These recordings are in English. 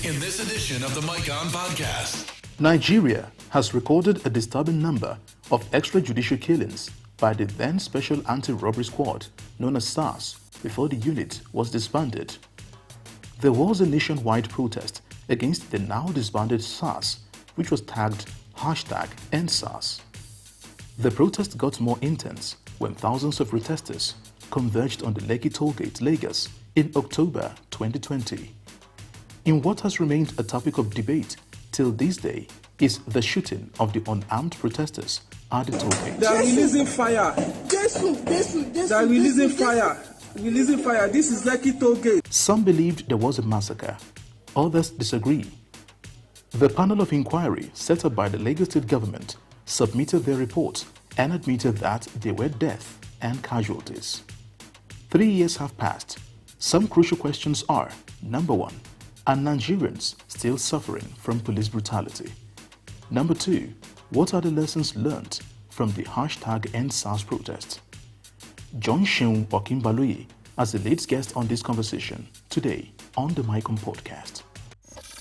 in this edition of the Mike On Podcast. Nigeria has recorded a disturbing number of extrajudicial killings by the then Special Anti-Robbery Squad, known as Sars, before the unit was disbanded. There was a nationwide protest against the now disbanded Sars, which was tagged #EndSARS. The protest got more intense when thousands of protesters converged on the Lekki tollgate, Lagos, in October 2020. In what has remained a topic of debate till this day is the shooting of the unarmed protesters at the tollgate. They are releasing fire. They are releasing fire. Releasing fire. This is Lekki tollgate. Some believed there was a massacre. Others disagree. The panel of inquiry set up by the Lagos State government submitted their report and admitted that there were deaths and casualties. 3 years have passed. Some crucial questions are: number one, are Nigerians still suffering from police brutality? Number two, what are the lessons learned from the #EndSARS protest? Join Seun Okinbaloye as the lead guest on this conversation today on the Mike On Podcast.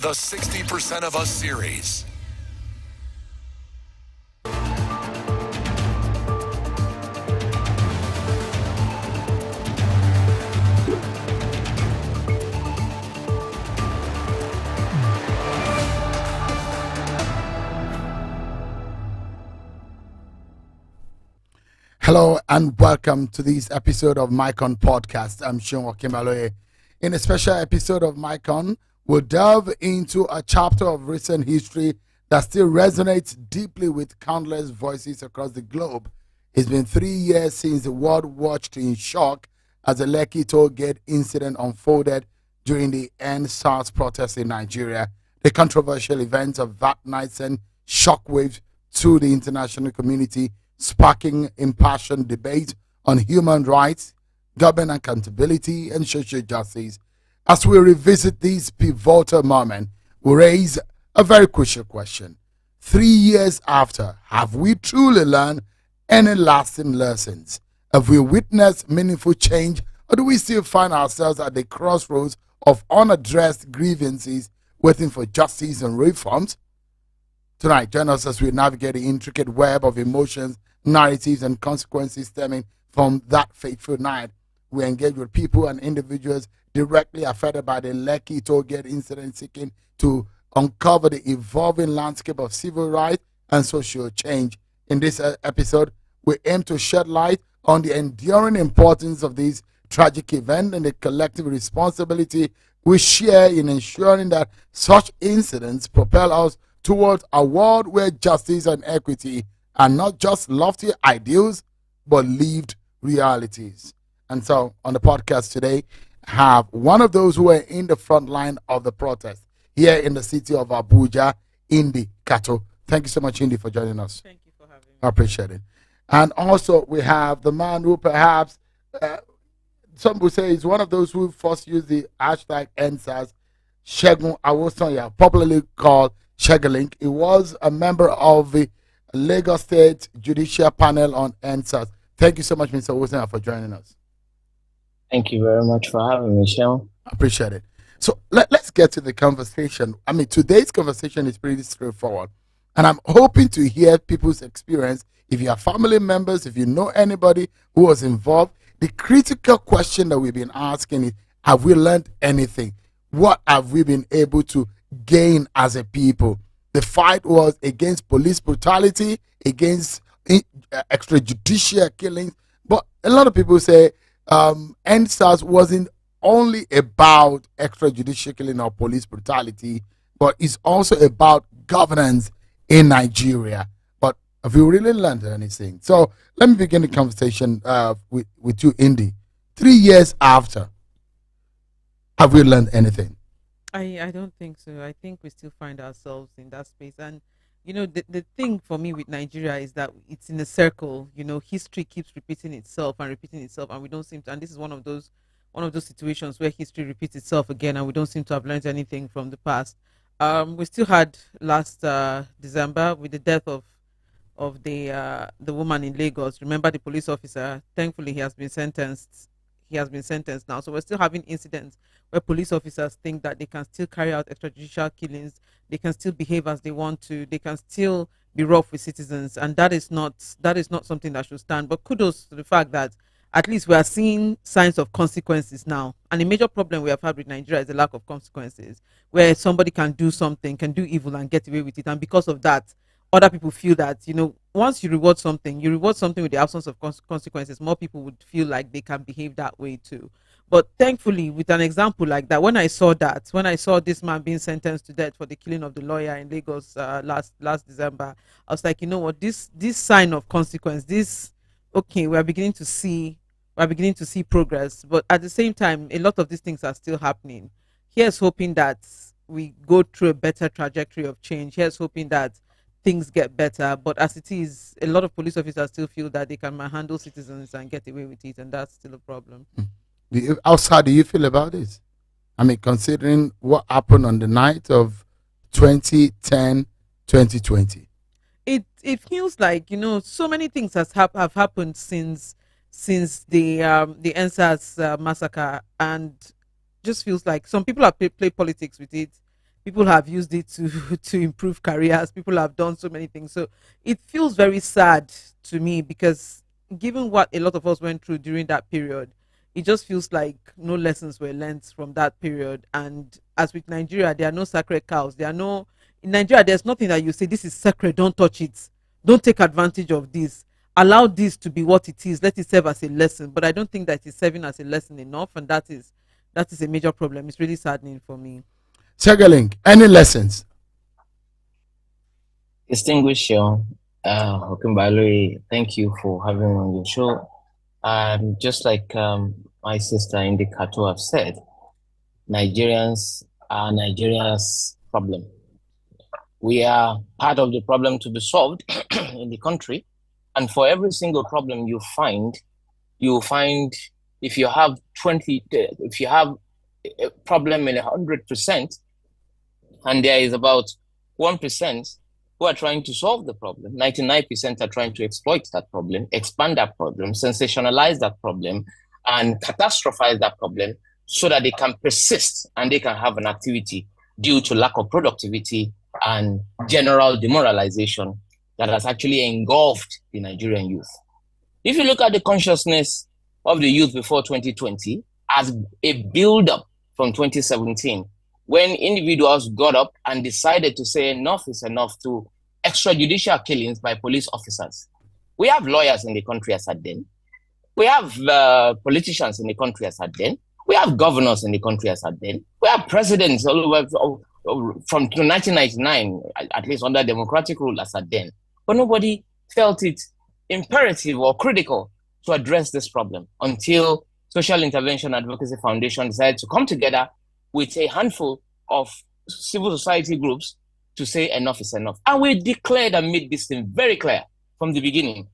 The 60% of Us series. Hello and welcome to this episode of Mike On Podcast. I'm Seun Okinbaloye. In a special episode of Mike On, we'll delve into a chapter of recent history that still resonates deeply with countless voices across the globe. It's been 3 years since the world watched in shock as the Lekki tollgate incident unfolded during the EndSARS protest in Nigeria. The controversial events of that night sent shockwaves to the international community, sparking impassioned debate on human rights, government accountability, and social justice. As we revisit this pivotal moment, we raise a very crucial question. 3 years after, have we truly learned any lasting lessons? Have we witnessed meaningful change, or do we still find ourselves at the crossroads of unaddressed grievances waiting for justice and reforms? Tonight, join us as we navigate the intricate web of emotions, narratives, and consequences stemming from that fateful night. We engage with people and individuals directly affected by the Lekki tollgate incident, seeking to uncover the evolving landscape of civil rights and social change. In this episode, we aim to shed light on the enduring importance of this tragic event and the collective responsibility we share in ensuring that such incidents propel us towards a world where justice and equity are not just lofty ideals, but lived realities. And so, on the podcast today, I have one of those who are in the front line of the protest here in the city of Abuja, Indi Kato. Thank you so much, Indi, for joining us. Thank you for having me. I appreciate it. And also, we have the man who perhaps some would say is one of those who first used the #EndSARS, Segun Awosanya, popularly called Shegalink. He was a member of the Lagos State Judicial Panel on EndSARS. Thank you so much, Mr. Awosanya, for joining us. Thank you very much for having me, Sean. I appreciate it. So let's get to the conversation. I mean, today's conversation is pretty straightforward. And I'm hoping to hear people's experience. If you have family members, if you know anybody who was involved, the critical question that we've been asking is, have we learned anything? What have we been able to gain as a people? The fight was against police brutality, against extrajudicial killings. But a lot of people say EndSARS wasn't only about extrajudicial killing or police brutality, but it's also about governance in Nigeria. But have you really learned anything? So let me begin the conversation with you, Indi. 3 years after, have we learned anything? I don't think so. I think we still find ourselves in that space. And, the thing for me with Nigeria is that it's in a circle. History keeps repeating itself, and we don't seem to. And this is one of those situations where history repeats itself again, and we don't seem to have learned anything from the past. We still had last December with the death of the woman in Lagos. Remember the police officer? Thankfully, he has been sentenced. he has been sentenced now. So we're still having incidents where police officers think that they can still carry out extrajudicial killings, they can still behave as they want to, they can still be rough with citizens, and that is not something that should stand. But kudos to the fact that at least we are seeing signs of consequences now. And a major problem we have had with Nigeria is the lack of consequences, where somebody can do something, can do evil and get away with it. And because of that, other people feel that, once you reward something with the absence of consequences, more people would feel like they can behave that way too. But thankfully, with an example like that, when I saw this man being sentenced to death for the killing of the lawyer in Lagos last December, I was like, you know what, this sign of consequence, this okay, we are beginning to see progress. But at the same time, a lot of these things are still happening. Here's hoping that we go through a better trajectory of change. Here's hoping that things get better. But as it is, a lot of police officers still feel that they can handle citizens and get away with it, and that's still a problem. How do you feel about this? I mean, considering what happened on the night of 2010, 2020. It feels like, so many things have happened since the NSAS massacre, and just feels like some people have played politics with it. People have used it to to improve careers. People have done so many things. So it feels very sad to me, because given what a lot of us went through during that period, it just feels like no lessons were learned from that period. And as with Nigeria, there are no sacred cows. In Nigeria, there's nothing that you say, this is sacred, don't touch it. Don't take advantage of this. Allow this to be what it is. Let it serve as a lesson. But I don't think that it's serving as a lesson enough. And that is a major problem. It's really saddening for me. Segaling, any lessons? Distinguished Okunbaloi, thank you for having me on your show. Just like my sister Indicato have said, Nigerians are Nigeria's problem. We are part of the problem to be solved in the country. And for every single problem you'll find if you have a problem in 100%, and there is about 1% who are trying to solve the problem, 99% are trying to exploit that problem, expand that problem, sensationalize that problem, and catastrophize that problem so that they can persist and they can have an activity due to lack of productivity and general demoralization that has actually engulfed the Nigerian youth. If you look at the consciousness of the youth before 2020 as a build-up from 2017, when individuals got up and decided to say enough is enough to extrajudicial killings by police officers. We have lawyers in the country as at then. We have politicians in the country as at then. We have governors in the country as at then. We have presidents all over from 1999, at least under democratic rule as at then. But nobody felt it imperative or critical to address this problem until Social Intervention Advocacy Foundation decided to come together with a handful of civil society groups to say enough is enough. And we declared and made this thing very clear from the beginning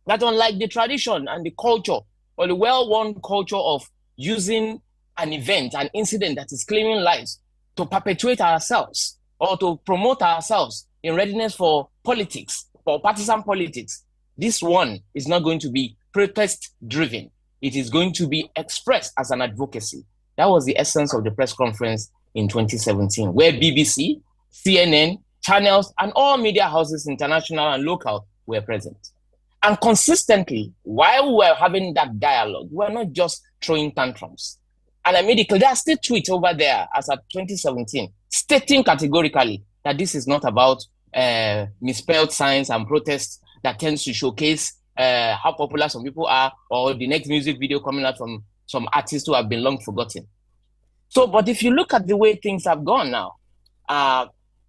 that unlike the tradition and the culture or the well-worn culture of using an event, an incident that is claiming lives to perpetuate ourselves or to promote ourselves in readiness for politics, for partisan politics, this one is not going to be protest-driven. It is going to be expressed as an advocacy. That was the essence of the press conference in 2017, where BBC, CNN, channels, and all media houses, international and local, were present. And consistently, while we were having that dialogue, we were not just throwing tantrums. And I made it clear, there are still tweets over there as of 2017, stating categorically that this is not about misspelled signs and protests that tends to showcase how popular some people are, or the next music video coming out from some artists who have been long forgotten. So, but if you look at the way things have gone now,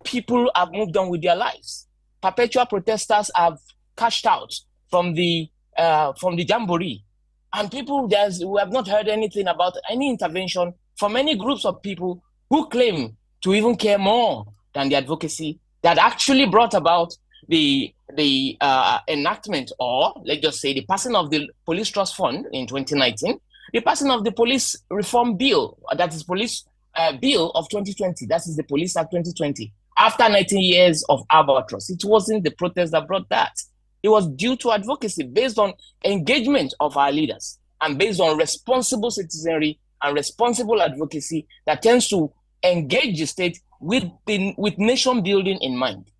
people have moved on with their lives. Perpetual protesters have cashed out from the jamboree. And we have not heard anything about any intervention from any groups of people who claim to even care more than the advocacy that actually brought about the enactment, or let's just say the passing of the Police Trust Fund in 2019, the passing of the Police Reform Bill, that is Police Bill of 2020, that is the Police Act 2020. After 19 years of albatross, it wasn't the protest that brought that. It was due to advocacy based on engagement of our leaders. and based on responsible citizenry and responsible advocacy that tends to engage the state with nation building in mind.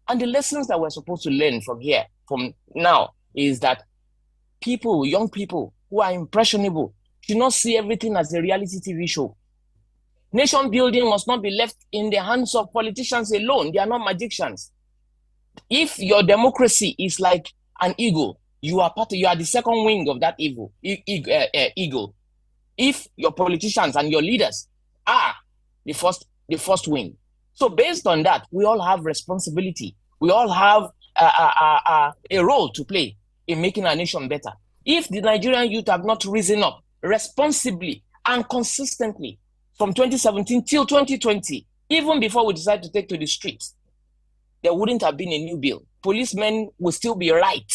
And the lessons that we're supposed to learn from here, from now, is that people, young people who are impressionable, should not see everything as a reality TV show. Nation building must not be left in the hands of politicians alone. They are not magicians. If your democracy is like an eagle, you are the second wing of that eagle. If your politicians and your leaders are the first wing. So based on that, we all have responsibility. We all have a role to play in making our nation better. If the Nigerian youth have not risen up responsibly and consistently from 2017 till 2020, even before we decided to take to the streets, there wouldn't have been a new bill. Policemen will still be right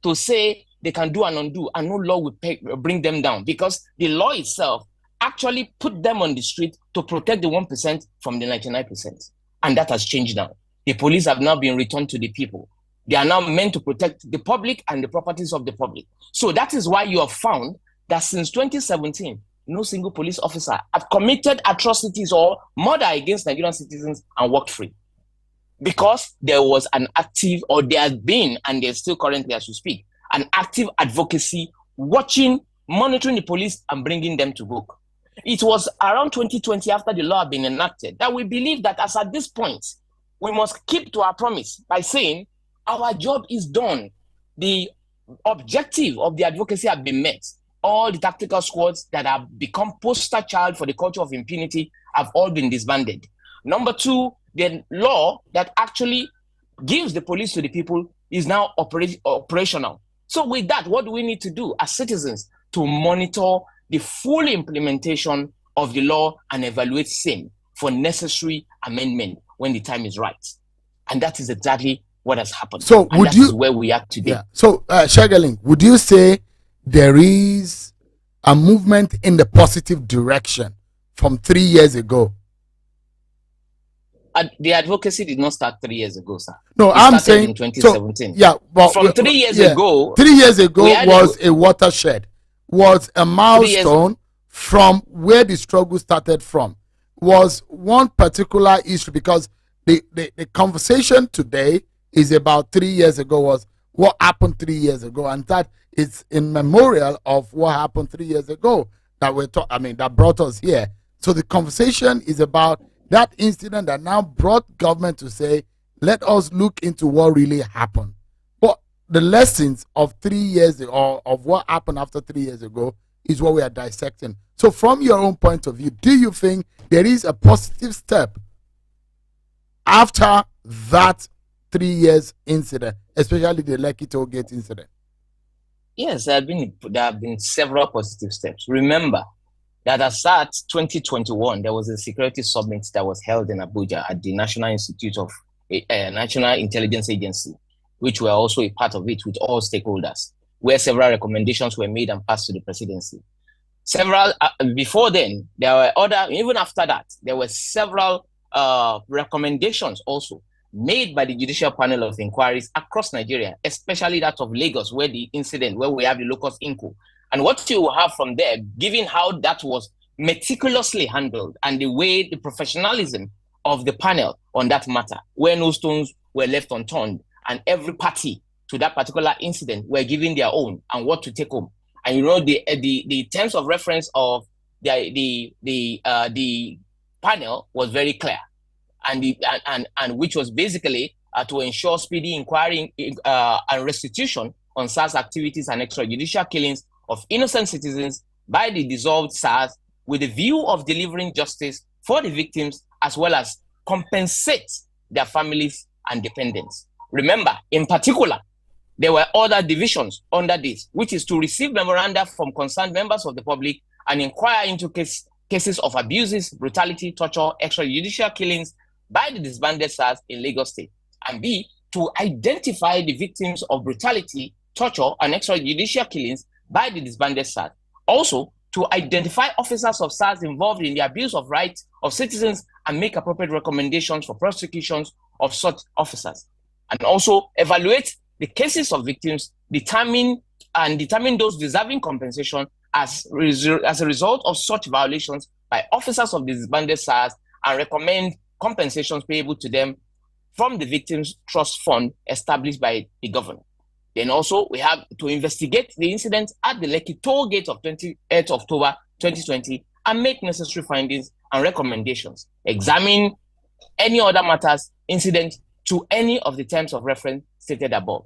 to say they can do and undo, and no law will bring them down, because the law itself actually put them on the street to protect the 1% from the 99%. And that has changed now. The police have now been returned to the people. They are now meant to protect the public and the properties of the public. So that is why you have found that since 2017, no single police officer have committed atrocities or murder against Nigerian citizens and walked free. Because there was an active, or there has been, and there's still currently as we speak, an active advocacy watching, monitoring the police and bringing them to book. It was around 2020, after the law had been enacted, that we believe that as at this point, we must keep to our promise by saying our job is done. The objective of the advocacy have been met. All the tactical squads that have become poster child for the culture of impunity have all been disbanded. Number two, the law that actually gives the police to the people is now operational. So with that, what do we need to do as citizens to monitor the full implementation of the law and evaluate same for necessary amendment when the time is right? And that is exactly what has happened. So and that is where we are today. Yeah. So Shegeling, would you say there is a movement in the positive direction from 3 years ago? The advocacy did not start 3 years ago, sir. No, I'm saying in 2017. So, yeah, but from 3 years ago. 3 years ago was a watershed, was a milestone from where the struggle started from. Was one particular issue, because the conversation today is about 3 years ago, was what happened 3 years ago, and that is in memorial of what happened 3 years ago that that brought us here. So the conversation is about that incident that now brought government to say, let us look into what really happened. But the lessons of 3 years, or of what happened after 3 years ago, is what we are dissecting. So from your own point of view, do you think there is a positive step after that 3 years incident, especially the Lekki Toll Gate incident? Yes, there have been several positive steps. Remember that as at 2021, there was a security summit that was held in Abuja at the National Institute of National Intelligence Agency, which were also a part of it with all stakeholders, where several recommendations were made and passed to the presidency. Before then, there were even after that, there were several recommendations also made by the Judicial Panel of Inquiries across Nigeria, especially that of Lagos, where we have the locus inco. And what you will have from there, given how that was meticulously handled and the professionalism of the panel on that matter, where no stones were left unturned, and every party to that particular incident were given their own and what to take home. And the terms of reference of the panel was very clear, and which was basically to ensure speedy inquiry and restitution on Sars activities and extrajudicial killings of innocent citizens by the dissolved Sars, with the view of delivering justice for the victims, as well as compensate their families and dependents. Remember, in particular, there were other divisions under this, which is to receive memoranda from concerned members of the public and inquire into cases of abuses, brutality, torture, extrajudicial killings by the disbanded Sars in Lagos State. And B, to identify the victims of brutality, torture, and extrajudicial killings by the disbanded Sars. Also, to identify officers of Sars involved in the abuse of rights of citizens and make appropriate recommendations for prosecutions of such officers. And also evaluate the cases of victims, determine those deserving compensation, as a result of such violations by officers of the disbanded Sars and recommend compensations payable to them from the Victims Trust Fund established by the government. Then also, we have to investigate the incident at the Lekki toll gate of 28th October 2020 and make necessary findings and recommendations. Examine any other matters incident to any of the terms of reference stated above,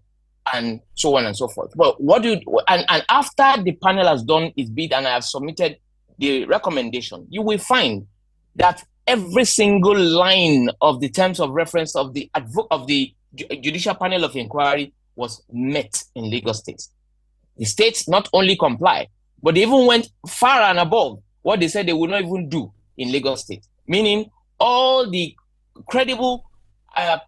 and so on and so forth. But and after the panel has done its bid and I have submitted the recommendation, you will find that every single line of the terms of reference of the judicial panel of inquiry was met in Lagos State. The states not only comply, but they even went far and above what they said they would not even do in Lagos State, meaning all the credible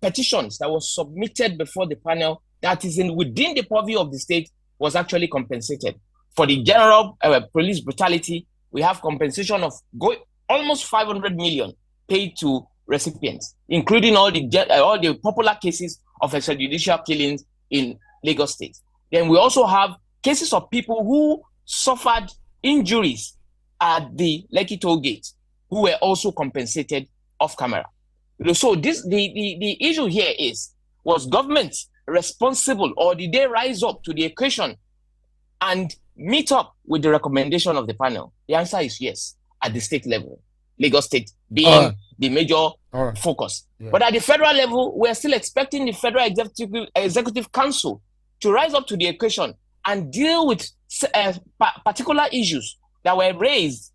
petitions that was submitted before the panel that is within the purview of the state was actually compensated. For the general police brutality, we have compensation of almost 500 million paid to recipients, including all the popular cases of extrajudicial killings in Lagos State. Then we also have cases of people who suffered injuries at the Lekki toll gate, who were also compensated off camera. So the issue here was government responsible, or did they rise up to the occasion and meet up with the recommendation of the panel? The answer is yes, at the state level, Lagos State being the major focus. Yeah. But at the federal level, we're still expecting the Federal Executive Council to rise up to the occasion and deal with particular issues that were raised,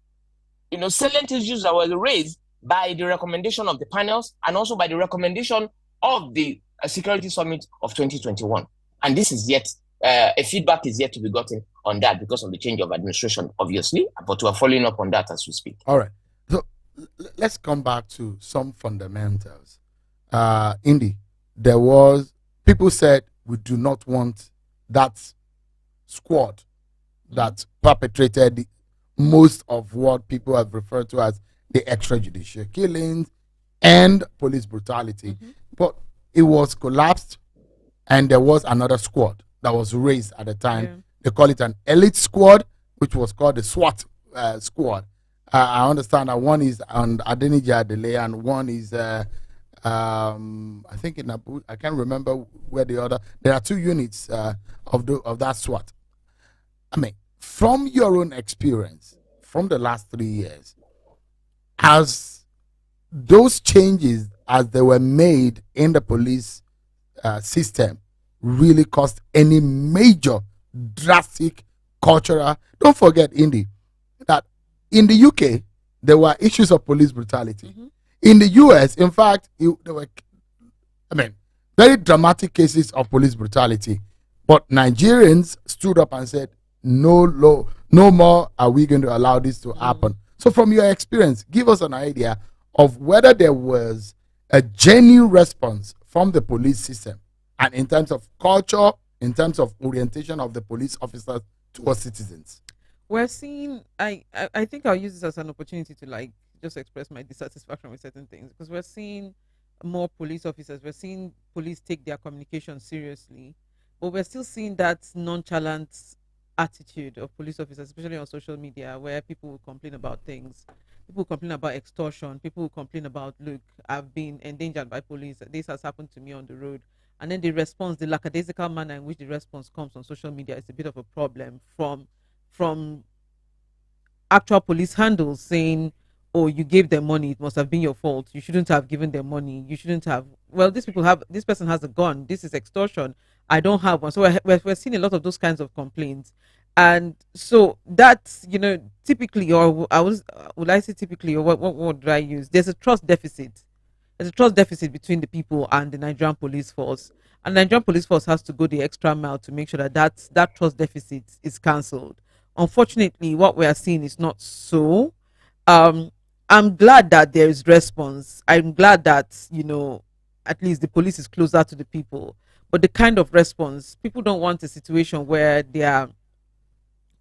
salient issues that were raised by the recommendation of the panels and also by the recommendation of the Security Summit of 2021. And this is yet, a feedback is yet to be gotten on that because of the change of administration, obviously, but we're following up on that as we speak. All right. So let's come back to some fundamentals. Indy, people said we do not want that squad that perpetrated most of what people have referred to as the extrajudicial killings and police brutality. Mm-hmm. But it was collapsed and there was another squad that was raised at the time. Yeah. They call it an elite squad, which was called the SWAT squad. I understand that one is on Adeniji Adele and one is, I think in Abu, I can't remember where the other. There are two units of that SWAT. I mean, from your own experience, from the last 3 years, as those changes as they were made in the police system really caused any major drastic cultural? Don't forget, Indy, that in the UK there were issues of police brutality. Mm-hmm. In the US, in fact, there were, very dramatic cases of police brutality. But Nigerians stood up and said, no more are we going to allow this to happen. So from your experience, give us an idea of whether there was a genuine response from the police system, and in terms of culture, in terms of orientation of the police officers towards citizens. We're seeing, I think I'll use this as an opportunity to just express my dissatisfaction with certain things, because we're seeing more police officers, we're seeing police take their communication seriously, but we're still seeing that nonchalant attitude of police officers, especially on social media, where people will complain about things. People complain about extortion. People complain about, look, I've been endangered by police. This has happened to me on the road. And then the response, the lackadaisical manner in which the response comes on social media is a bit of a problem from actual police handles saying, oh, you gave them money, it must have been your fault. You shouldn't have given them money. You shouldn't have. Well, this person has a gun. This is extortion. I don't have one. So we're seeing a lot of those kinds of complaints. And so that's, typically, or would I say typically, or what would I use? There's a trust deficit. There's a trust deficit between the people and the Nigerian police force. And the Nigerian police force has to go the extra mile to make sure that trust deficit is cancelled. Unfortunately, what we are seeing is not so. I'm glad that there is response. I'm glad that, at least the police is closer to the people. But the kind of response, people don't want a situation where they are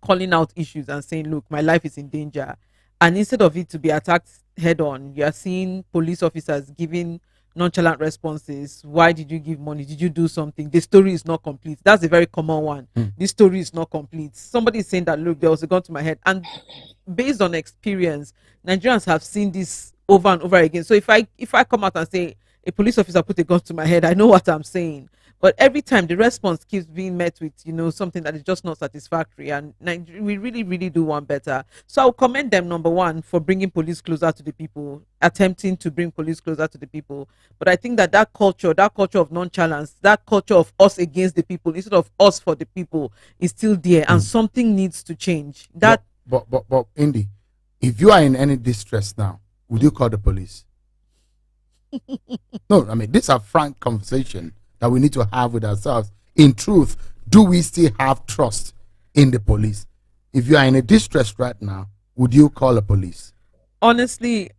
calling out issues and saying, look, my life is in danger. And instead of it to be attacked head on, you are seeing police officers giving nonchalant responses. Why did you give money? Did you do something? The story is not complete. That's a very common one. This story is not complete. Somebody is saying that, look, there was a gun to my head. And based on experience, Nigerians have seen this over and over again. So if I come out and say a police officer put a gun to my head, I know what I'm saying. But every time the response keeps being met with, something that is just not satisfactory. And we really, really do want better. So I'll commend them, number one, for bringing police closer to the people, attempting to bring police closer to the people. But I think that culture of nonchalance, that culture of us against the people instead of us for the people is still there. And something needs to change. But Indy, if you are in any distress now, would you call the police? No, I mean, these are frank conversation that we need to have with ourselves. In truth, do we still have trust in the police? If you are in a distress right now, would you call the police? Honestly,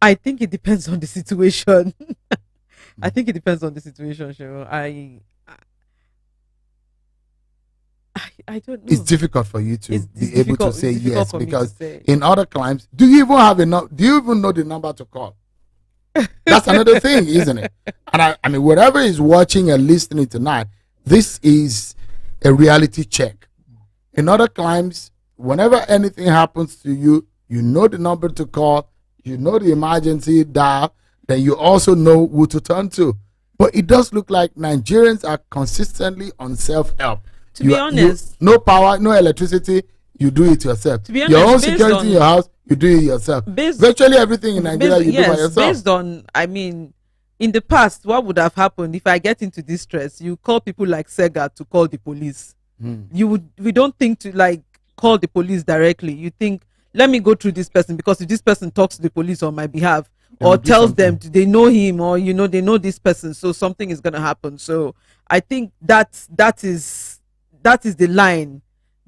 I think it depends on the situation. I think it depends on the situation, Cheryl. I don't know. It's difficult for you to be able to say yes, because say. In other climes, do you even have enough? Do you even know the number to call? That's another thing, isn't it? And I mean, whatever is watching and listening tonight, this is a reality check. In other climes, whenever anything happens to you, you know the number to call, you know the emergency dial, then you also know who to turn to. But it does look like Nigerians are consistently on self-help. To be honest, no power, no electricity, you do it yourself. To be honest, your own security in your house, you do it yourself. Virtually everything in Nigeria, you do by yourself. Based on, I mean, in the past, what would have happened if I get into distress? You call people like Sega to call the police. We don't think to call the police directly. You think, let me go through this person, because if this person talks to the police on my behalf or tells them they know him, or they know this person, so something is going to happen. So I think that is the line.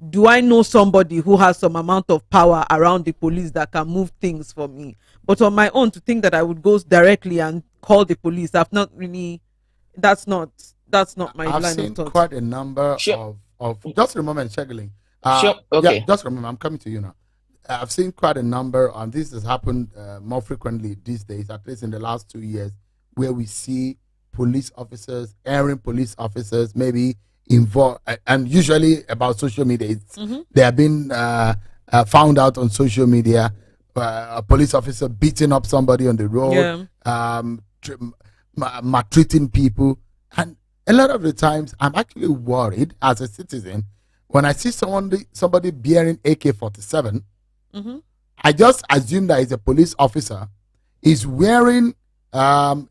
Do I know somebody who has some amount of power around the police that can move things for me? But on my own, to think that I would go directly and call the police, I've not really. That's not my line of thought. I've seen quite a number of. Just a moment, Shegling. Sure. Okay. Yeah, just remember, I'm coming to you now. I've seen quite a number, and this has happened more frequently these days, at least in the last 2 years, where we see police officers, errant police officers, maybe involved, and usually about social media. They have been found out on social media. A police officer beating up somebody on the road, maltreating people, and a lot of the times I'm actually worried as a citizen when I see somebody bearing AK-47. I just assume that he's a police officer. He's wearing,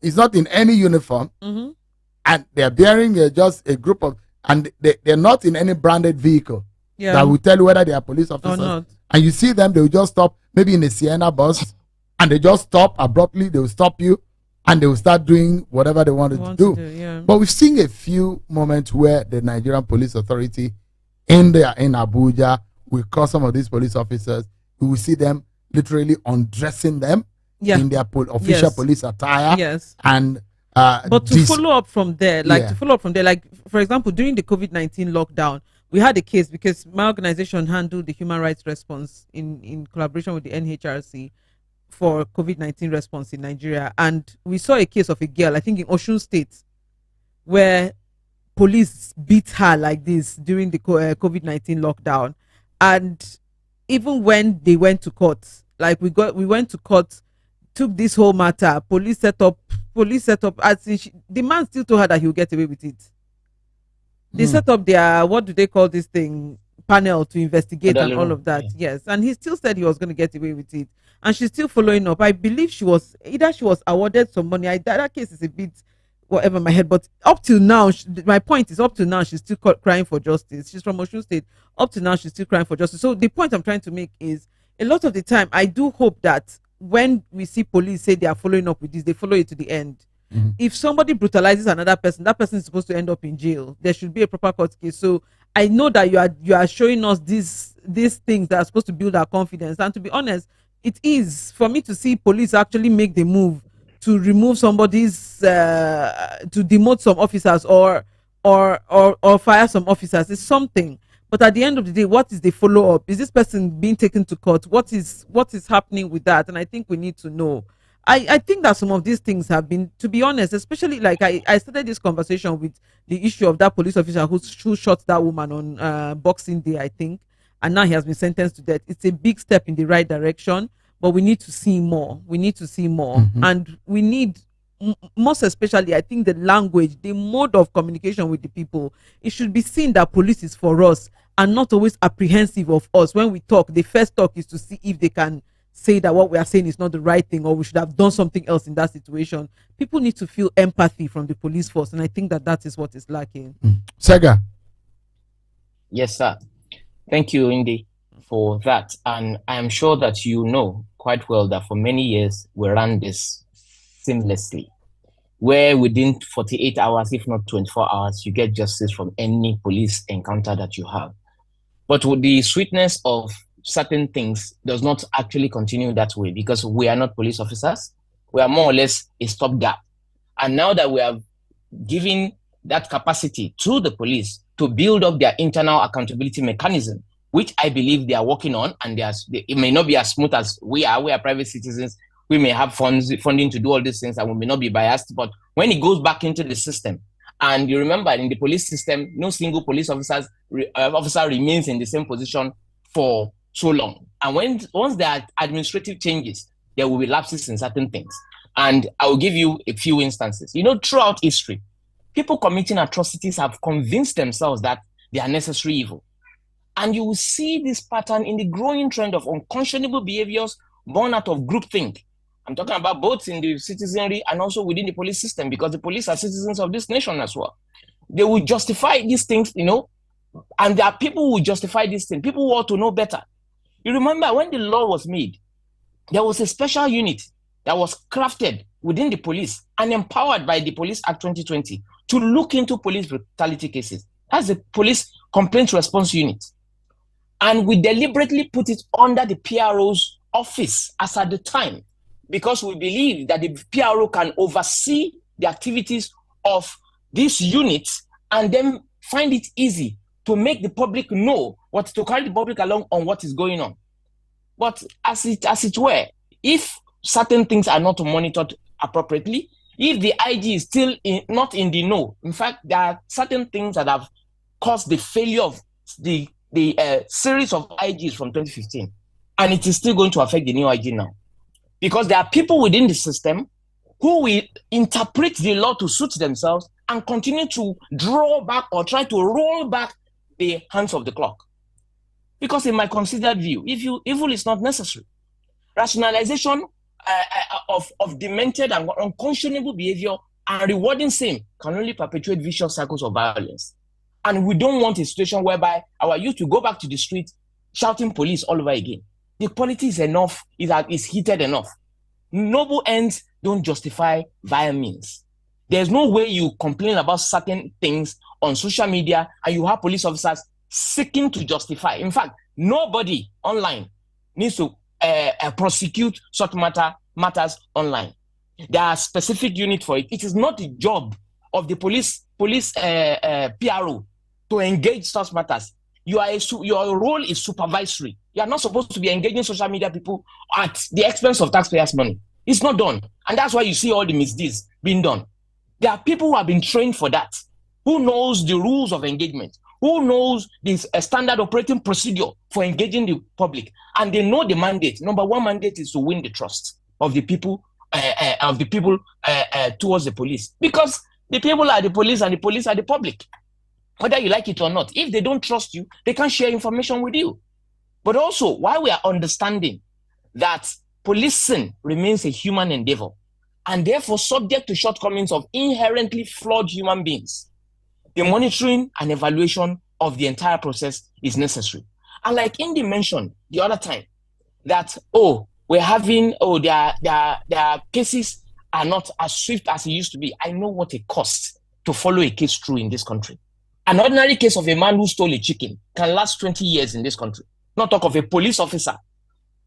he's not in any uniform, and they're bearing just a group of. And they're not in any branded vehicle that will tell you whether they are police officers or not. And you see them, they will just stop, maybe in a Sienna bus, and they just stop abruptly. They will stop you, and they will start doing whatever they wanted to do. But we've seen a few moments where the Nigerian Police Authority in Abuja will call some of these police officers. We will see them literally undressing them in their official police attire. Yes. And but to follow up from there, like for example, during the COVID-19 lockdown, we had a case because my organization handled the human rights response in collaboration with the NHRC for COVID-19 response in Nigeria, and we saw a case of a girl, I think in Osun State, where police beat her like this during the COVID-19 lockdown. And even when they went to court, we went to court, took this whole matter, police set up the man still told her that he would get away with it. They set up their, what do they call this thing, panel to investigate and all of that. Yes, and he still said he was going to get away with it, and she's still following up. I believe she was awarded some money. That case is a bit whatever in my head, but up till now, my point is, up till now she's still crying for justice. She's from Osun State. Up till now she's still crying for justice. So the point I'm trying to make is, a lot of the time I do hope that when we see police say they are following up with this, they follow it to the end. If somebody brutalizes another person, that person is supposed to end up in jail. There should be a proper court case. So I know that you are showing us these things that are supposed to build our confidence. And to be honest, it is for me to see police actually make the move to remove somebody's to demote some officers or fire some officers is something. But at the end of the day, what is the follow-up? Is this person being taken to court? What is happening with that? And I think we need to know. I think that some of these things have been, to be honest, especially like I started this conversation with the issue of that police officer who shot that woman on Boxing Day, I think, and now he has been sentenced to death. It's a big step in the right direction, but we need to see more. We need to see more, and we need most especially, I think, the language, the mode of communication with the people. It should be seen that police is for us and not always apprehensive of us. When we talk, the first talk is to see if they can say that what we are saying is not the right thing, or we should have done something else in that situation. People need to feel empathy from the police force, and I think that that is what is lacking. Sega. Yes, sir. Thank you, Indy, for that. And I am sure that you know quite well that for many years we ran this seamlessly, where within 48 hours, if not 24 hours, you get justice from any police encounter that you have. But with the sweetness of certain things does not actually continue that way, because we are not police officers. We are more or less a stopgap. And now that we have given that capacity to the police to build up their internal accountability mechanism, which I believe they are working on, and it may not be as smooth as we are. We are private citizens. We may have funding to do all these things, and we may not be biased. But when it goes back into the system, and you remember in the police system, no single police officer remains in the same position for so long. And once there are administrative changes, there will be lapses in certain things. And I will give you a few instances. Throughout history, people committing atrocities have convinced themselves that they are necessary evil. And you will see this pattern in the growing trend of unconscionable behaviors born out of groupthink. I'm talking about both in the citizenry and also within the police system, because the police are citizens of this nation as well. They will justify these things, and there are people who will justify these things. People who ought to know better. You remember when the law was made, there was a special unit that was crafted within the police and empowered by the Police Act 2020 to look into police brutality cases. That's the Police Complaint Response Unit. And we deliberately put it under the PRO's office as at the time, because we believe that the PRO can oversee the activities of these units and then find it easy to make the public know to carry the public along on what is going on. But as it were, if certain things are not monitored appropriately, if the IG is still not in the know, in fact, there are certain things that have caused the failure of the series of IGs from 2015, and it is still going to affect the new IG now. Because there are people within the system who will interpret the law to suit themselves and continue to draw back or try to roll back the hands of the clock. Because in my considered view, evil is not necessary. Rationalization of demented and unconscionable behavior and rewarding same can only perpetuate vicious cycles of violence. And we don't want a situation whereby our youth will go back to the street shouting police all over again. The quality is enough, is heated enough. Noble ends don't justify via means. There's no way you complain about certain things on social media and you have police officers seeking to justify. In fact, nobody online needs to prosecute such matters online. There are specific units for it. It is not the job of the police PRO to engage such matters. Your role is supervisory. You are not supposed to be engaging social media people at the expense of taxpayers' money. It's not done. And that's why you see all the misdeeds being done. There are people who have been trained for that, who knows the rules of engagement, who knows this standard operating procedure for engaging the public. And they know the mandate. Number one mandate is to win the trust of the people towards the police. Because the people are the police and the police are the public. Whether you like it or not, if they don't trust you, they can't share information with you. But also, while we are understanding that policing remains a human endeavor and therefore subject to shortcomings of inherently flawed human beings, the monitoring and evaluation of the entire process is necessary. And like Indy mentioned the other time, that, their cases are not as swift as it used to be. I know what it costs to follow a case through in this country. An ordinary case of a man who stole a chicken can last 20 years in this country. Not talk of a police officer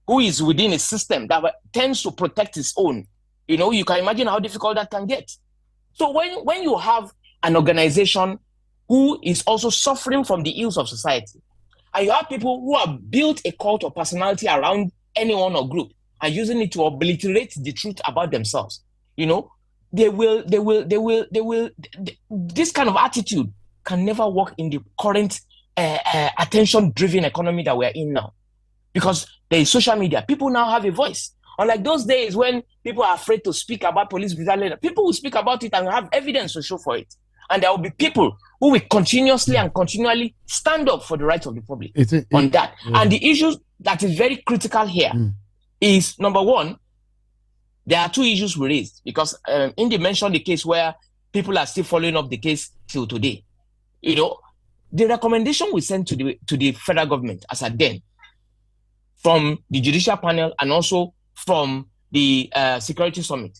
who is within a system that tends to protect his own. You can imagine how difficult that can get. So when you have an organization who is also suffering from the ills of society, and you have people who have built a cult of personality around anyone or group, and using it to obliterate the truth about themselves, this kind of attitude can never work in the current attention-driven economy that we're in now. Because there is social media. People now have a voice. Unlike those days when people are afraid to speak about police brutality, people will speak about it and have evidence to show for it. And there will be people who will continuously and continually stand up for the rights of the public on that. Yeah. And the issue that is very critical here is, number one, there are two issues we raised. Because Indy mentioned the case where people are still following up the case till today. The recommendation we sent to the federal government as at then, from the judicial panel and also from the Security Summit,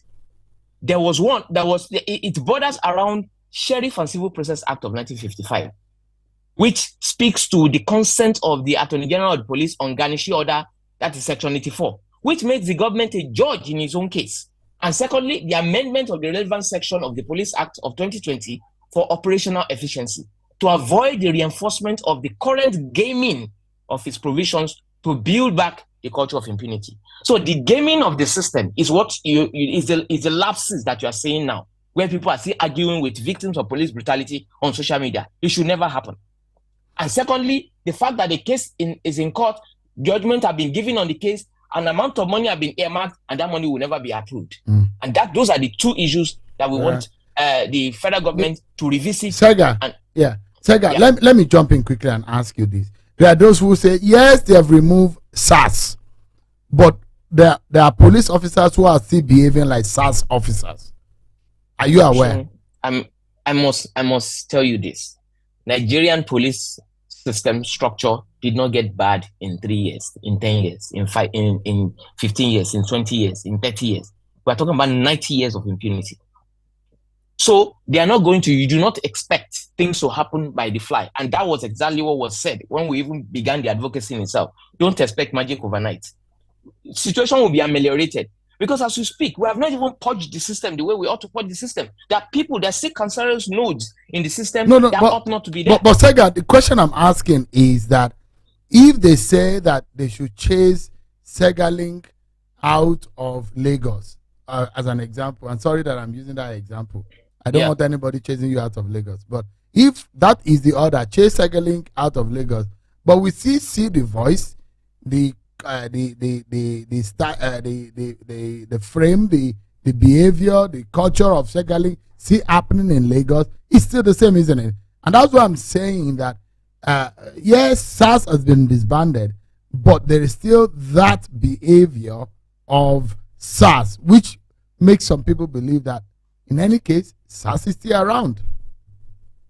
it borders around Sheriff and Civil Process Act of 1955, which speaks to the consent of the Attorney General of the Police on garnishee order, that is Section 84, which makes the government a judge in his own case. And secondly, the amendment of the relevant section of the Police Act of 2020 for operational efficiency, to avoid the reinforcement of the current gaming of its provisions to build back the culture of impunity. So the gaming of the system is what is the lapses that you are seeing now, where people are still arguing with victims of police brutality on social media. It should never happen. And secondly, the fact that the case is in court, judgment have been given on the case, an amount of money have been earmarked, and that money will never be approved. And those are the two issues that we want the federal government to revisit. Sega, let me jump in quickly and ask you this. There are those who say, yes, they have removed SARS, but there are police officers who are still behaving like SARS officers. Are you aware? I must tell you this. Nigerian police system structure did not get bad in 3 years, in 10 years, in 15 years, in 20 years, in 30 years. We're talking about 90 years of impunity. So you do not expect things to happen by the fly. And that was exactly what was said when we even began the advocacy in itself. Don't expect magic overnight. Situation will be ameliorated. Because as we speak, we have not even purged the system the way we ought to purge the system. There are people, there are still cancerous nodes in the system that ought not to be there. But Sega, the question I'm asking is that if they say that they should chase Segalink out of Lagos, as an example, I'm sorry that I'm using that example. I don't want anybody chasing you out of Lagos. But if that is the order, chase Segalink out of Lagos, but we see the voice, the frame, the behavior, the culture of Segalink see happening in Lagos, it's still the same, isn't it? And that's why I'm saying that yes, SARS has been disbanded, but there is still that behavior of SARS, which makes some people believe that in any case, SARS is still around.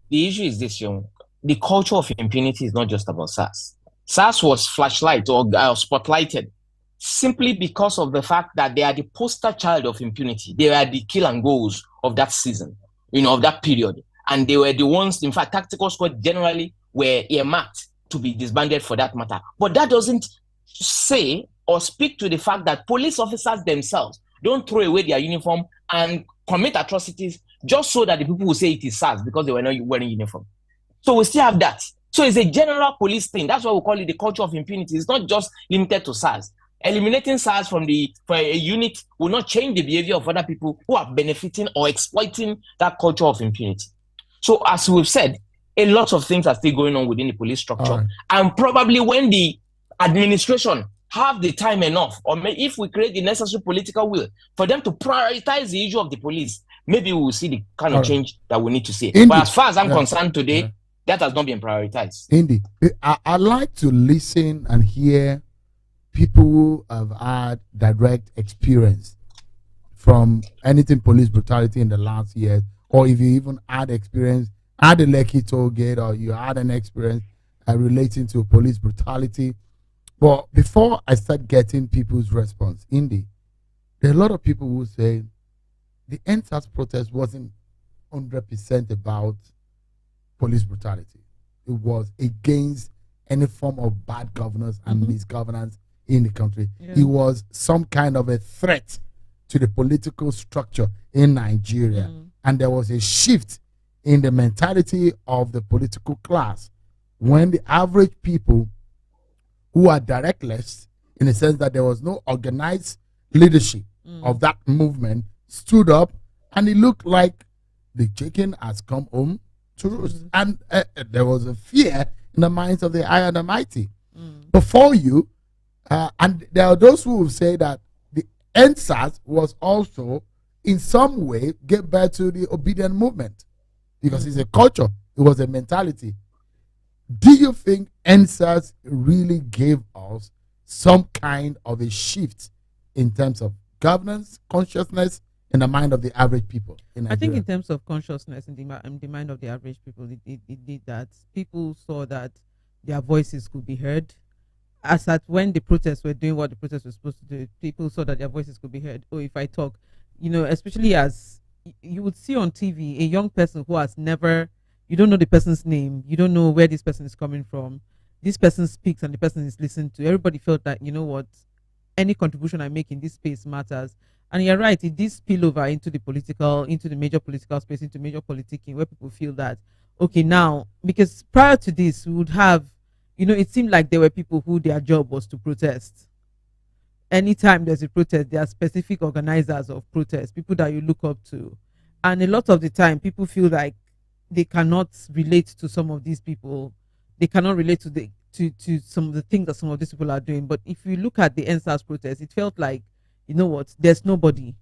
The issue is this, the culture of impunity is not just about SARS. SARS was flashlight or spotlighted simply because of the fact that they are the poster child of impunity. They are the kill and goes of that season, of that period. And they were the ones, in fact, tactical squad generally were earmarked to be disbanded for that matter. But that doesn't say or speak to the fact that police officers themselves don't throw away their uniform and commit atrocities just so that the people will say it is SARS because they were not wearing uniform. So we still have that. So it's a general police thing. That's why we call it the culture of impunity. It's not just limited to SARS. Eliminating SARS for a unit will not change the behavior of other people who are benefiting or exploiting that culture of impunity. So as we've said, a lot of things are still going on within the police structure. Right. And probably when the administration have the time enough, or if we create the necessary political will for them to prioritize the issue of the police, maybe we will see the kind of change that we need to see. Indeed. But as far as I'm concerned today, that has not been prioritized. Indeed. I like to listen and hear people who have had direct experience from anything police brutality in the last year, or if you even had experience at the Lekki toll gate, or you had an experience relating to police brutality. But before I start getting people's response, Indy, there are a lot of people who say the NSAS protest wasn't 100% about police brutality. It was against any form of bad governance and misgovernance in the country. Yeah. It was some kind of a threat to the political structure in Nigeria. And there was a shift in the mentality of the political class when the average people who are directless, in the sense that there was no organized leadership of that movement stood up, and it looked like the chicken has come home to roost. And there was a fear in the minds of the high and the mighty. Before you, and there are those who will say that the NSAS was also, in some way, get back to the obedient movement, because it's a culture, it was a mentality. Do you think NSAS really gave us some kind of a shift in terms of governance, consciousness in the mind of the average people in Nigeria? I think in terms of consciousness in the mind of the average people, it did that. People saw that their voices could be heard. As at when the protests were doing what the protests were supposed to do, people saw that their voices could be heard. Oh, if I talk, especially as you would see on TV, a young person who has never, you don't know the person's name, you don't know where this person is coming from. This person speaks and the person is listened to. Everybody felt that, what, any contribution I make in this space matters. And you're right, it did spill over into the major political space, into major politicking, where people feel that, okay, now, because prior to this, we would have, it seemed like there were people who their job was to protest. Anytime there's a protest, there are specific organizers of protests, people that you look up to. And a lot of the time, people feel like they cannot relate to some of these people. They cannot relate to some of the things that some of these people are doing. But if you look at the NSAS protest, it felt like, there's nobody.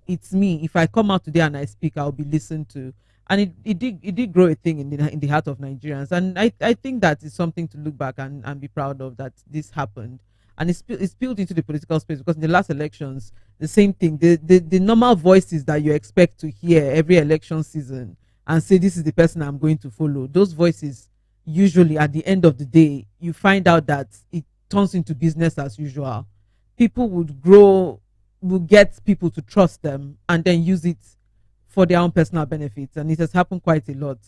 It's me. If I come out today and I speak, I'll be listened to. And it did grow a thing in the heart of Nigerians. And I think that is something to look back and be proud of, that this happened. And it's spilled into the political space, because in the last elections, the same thing. The normal voices that you expect to hear every election season and say, this is the person I'm going to follow, those voices, usually at the end of the day, you find out that it turns into business as usual. People will get people to trust them and then use it for their own personal benefits. And it has happened quite a lot.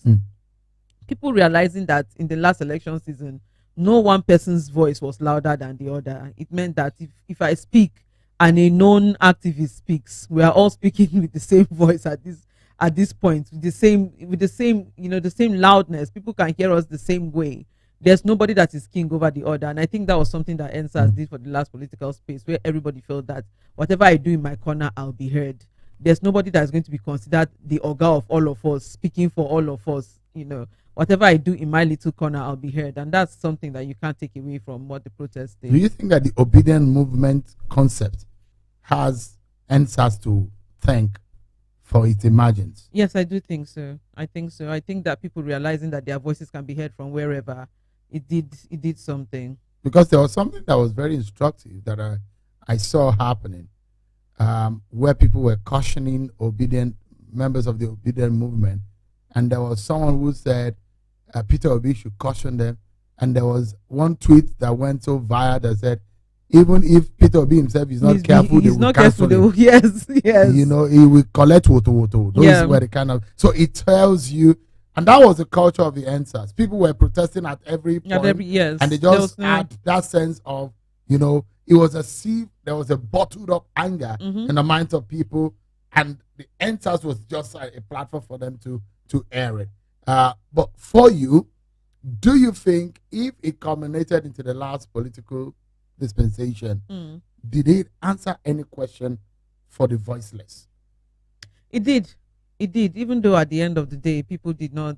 People realizing that in the last election season, no one person's voice was louder than the other. It meant that if I speak and a known activist speaks, we are all speaking with the same voice at this point, with the same loudness. People can hear us the same way. There's nobody that is king over the other. And I think that was something that NSAS did for the last political space, where everybody felt that whatever I do in my corner, I'll be heard. There's nobody that is going to be considered the Oga of all of us, speaking for all of us. Whatever I do in my little corner, I'll be heard. And that's something that you can't take away from what the protest did. Do you think that the obedient movement concept has NSAS to thank for its emergence? Yes, I do think so. I think so. I think that people realizing that their voices can be heard from wherever, it did something. Because there was something that was very instructive that I saw happening, where people were cautioning members of the obedient movement, and there was someone who said Peter Obi should caution them, and there was one tweet that went so viral that said, even if Peter Obi himself is not careful, they will cancel him. Yes. He will collect woto. Those were the kind of, so it tells you. And that was the culture of the NSAS. People were protesting at every point, and they just had that sense of, it was as if there was a bottled up anger in the minds of people, and the NSAS was just a platform for them to air it. But for you, do you think if it culminated into the last political dispensation, did it answer any question for the voiceless? It did. Even though at the end of the day, people did not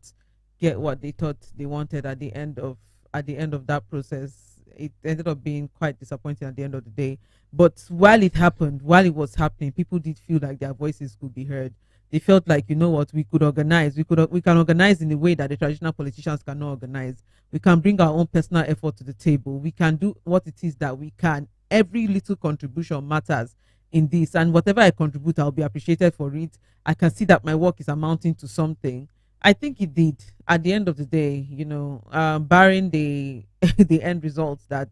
get what they thought they wanted at the end of that process. It ended up being quite disappointing at the end of the day. But while it was happening, people did feel like their voices could be heard. They felt like, we could organize. We can organize in a way that the traditional politicians cannot organize. We can bring our own personal effort to the table. We can do what it is that we can. Every little contribution matters in this, and whatever I contribute, I'll be appreciated for it. I can see that my work is amounting to something. I think it did. At the end of the day, barring the the end results that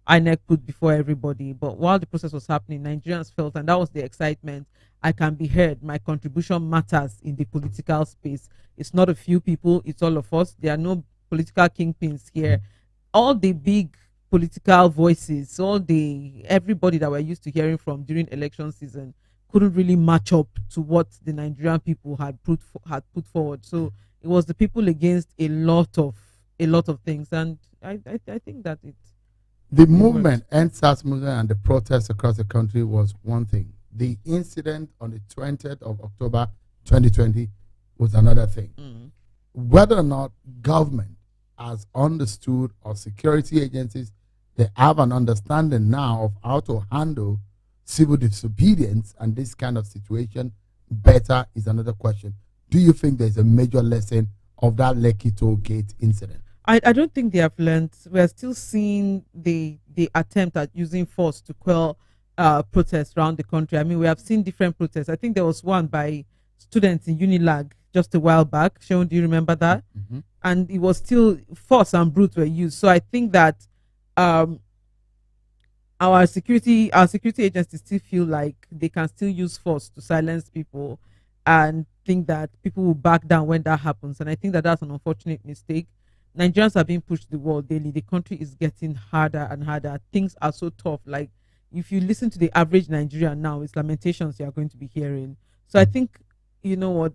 INEC put before everybody, but while the process was happening, Nigerians felt, and that was the excitement, I can be heard. My contribution matters in the political space. It's not a few people, it's all of us. There are no political kingpins here. All the big political voices, everybody that we're used to hearing from during election season couldn't really match up to what the Nigerian people had put forward. So it was the people against a lot of things, and I think that The movement, End SARS movement, and the protests across the country was one thing. The incident on the 20th of October 2020 was another thing. Whether or not government has understood, or security agencies, they have an understanding now of how to handle civil disobedience and this kind of situation better is another question. Do you think there's a major lesson of that Lekki toll gate incident? I don't think they have learned. We're still seeing the attempt at using force to quell protests around the country. I mean, we have seen different protests. I think there was one by students in Unilag just a while back. Sean, do you remember that? And it was still force and brute were used. So I think that our security agencies still feel like they can still use force to silence people, and think that people will back down when that happens. And I think that that's an unfortunate mistake. Nigerians are being pushed to the wall daily. The country is getting harder and harder. Things are so tough. Like, if you listen to the average Nigerian now, it's lamentations you are going to be hearing. So I think, you know what,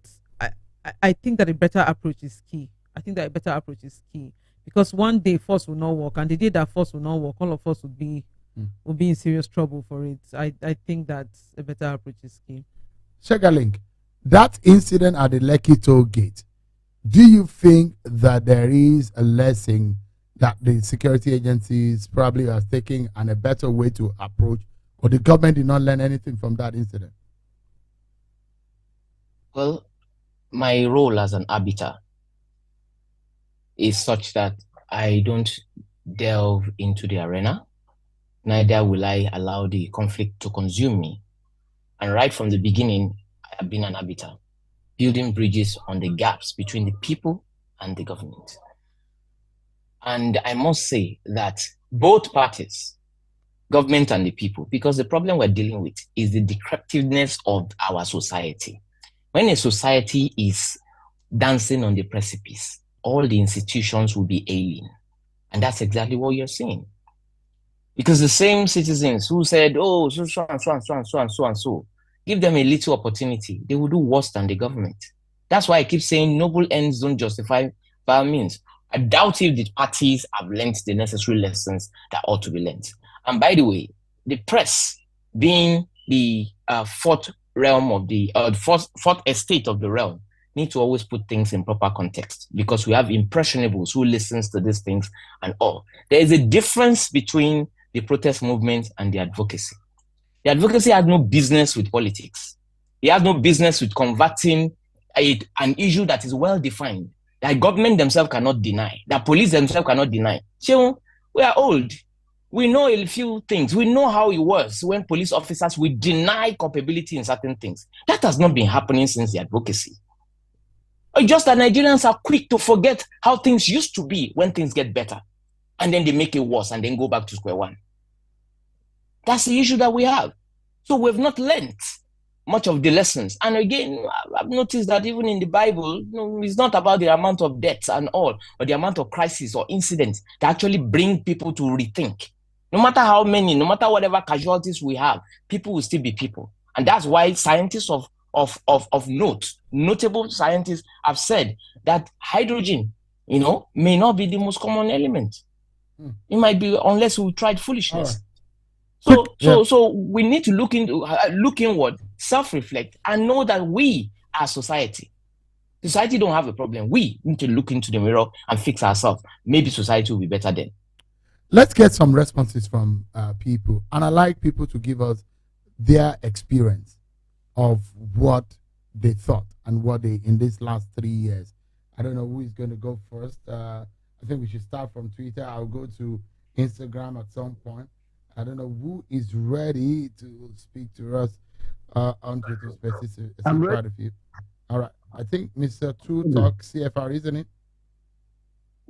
I think that a better approach is key. I think that a better approach is key, because one day force will not work, and the day that force will not work, all of us will be in serious trouble for it. I think that a better approach is key. Shegalink, that incident at the Lekki toll gate, do you think that there is a lesson that the security agencies probably are taking and a better way to approach, or the government did not learn anything from that incident? Well, my role as an arbiter is such that I don't delve into the arena, neither will I allow the conflict to consume me. And right from the beginning, I have been an arbiter, building bridges on the gaps between the people and the government. And I must say that both parties, government and the people, because the problem we're dealing with is the decrepitiveness of our society. When a society is dancing on the precipice, all the institutions will be ailing. And that's exactly what you're seeing. Because the same citizens who said, oh, so and so, give them a little opportunity, they will do worse than the government. That's why I keep saying noble ends don't justify vile means. I doubt if the parties have learned the necessary lessons that ought to be learned. And by the way, the press, being the fourth realm of the fourth estate of the realm, need to always put things in proper context, because we have impressionables who listens to these things and all. There is a difference between the protest movement and the advocacy. The advocacy has no business with politics. It has no business with converting an issue that is well defined, that government themselves cannot deny, that police themselves cannot deny. So we are old. We know a few things. We know how it was when police officers will deny culpability in certain things. That has not been happening since the advocacy. It's just that Nigerians are quick to forget how things used to be when things get better, and then they make it worse and then go back to square one. That's the issue that we have. So we've not learned much of the lessons. And again, I've noticed that even in the Bible, it's not about the amount of deaths and all, but the amount of crises or incidents that actually bring people to rethink. No matter how many, no matter whatever casualties we have, people will still be people. And that's why scientists of note, notable scientists have said that hydrogen, may not be the most common element. It might be, unless we tried foolishness. So we need to look inward, self-reflect, and know that we are society. Society don't have a problem. We need to look into the mirror and fix ourselves. Maybe society will be better then. Let's get some responses from people. And I like people to give us their experience of what they thought and what they, in these last 3 years. I don't know who is going to go first. I think we should start from Twitter. I'll go to Instagram at some point. I don't know who is ready to speak to us on Twitter Spaces. I'm quite a few. All right. I think Mr. True Talk CFR, isn't it?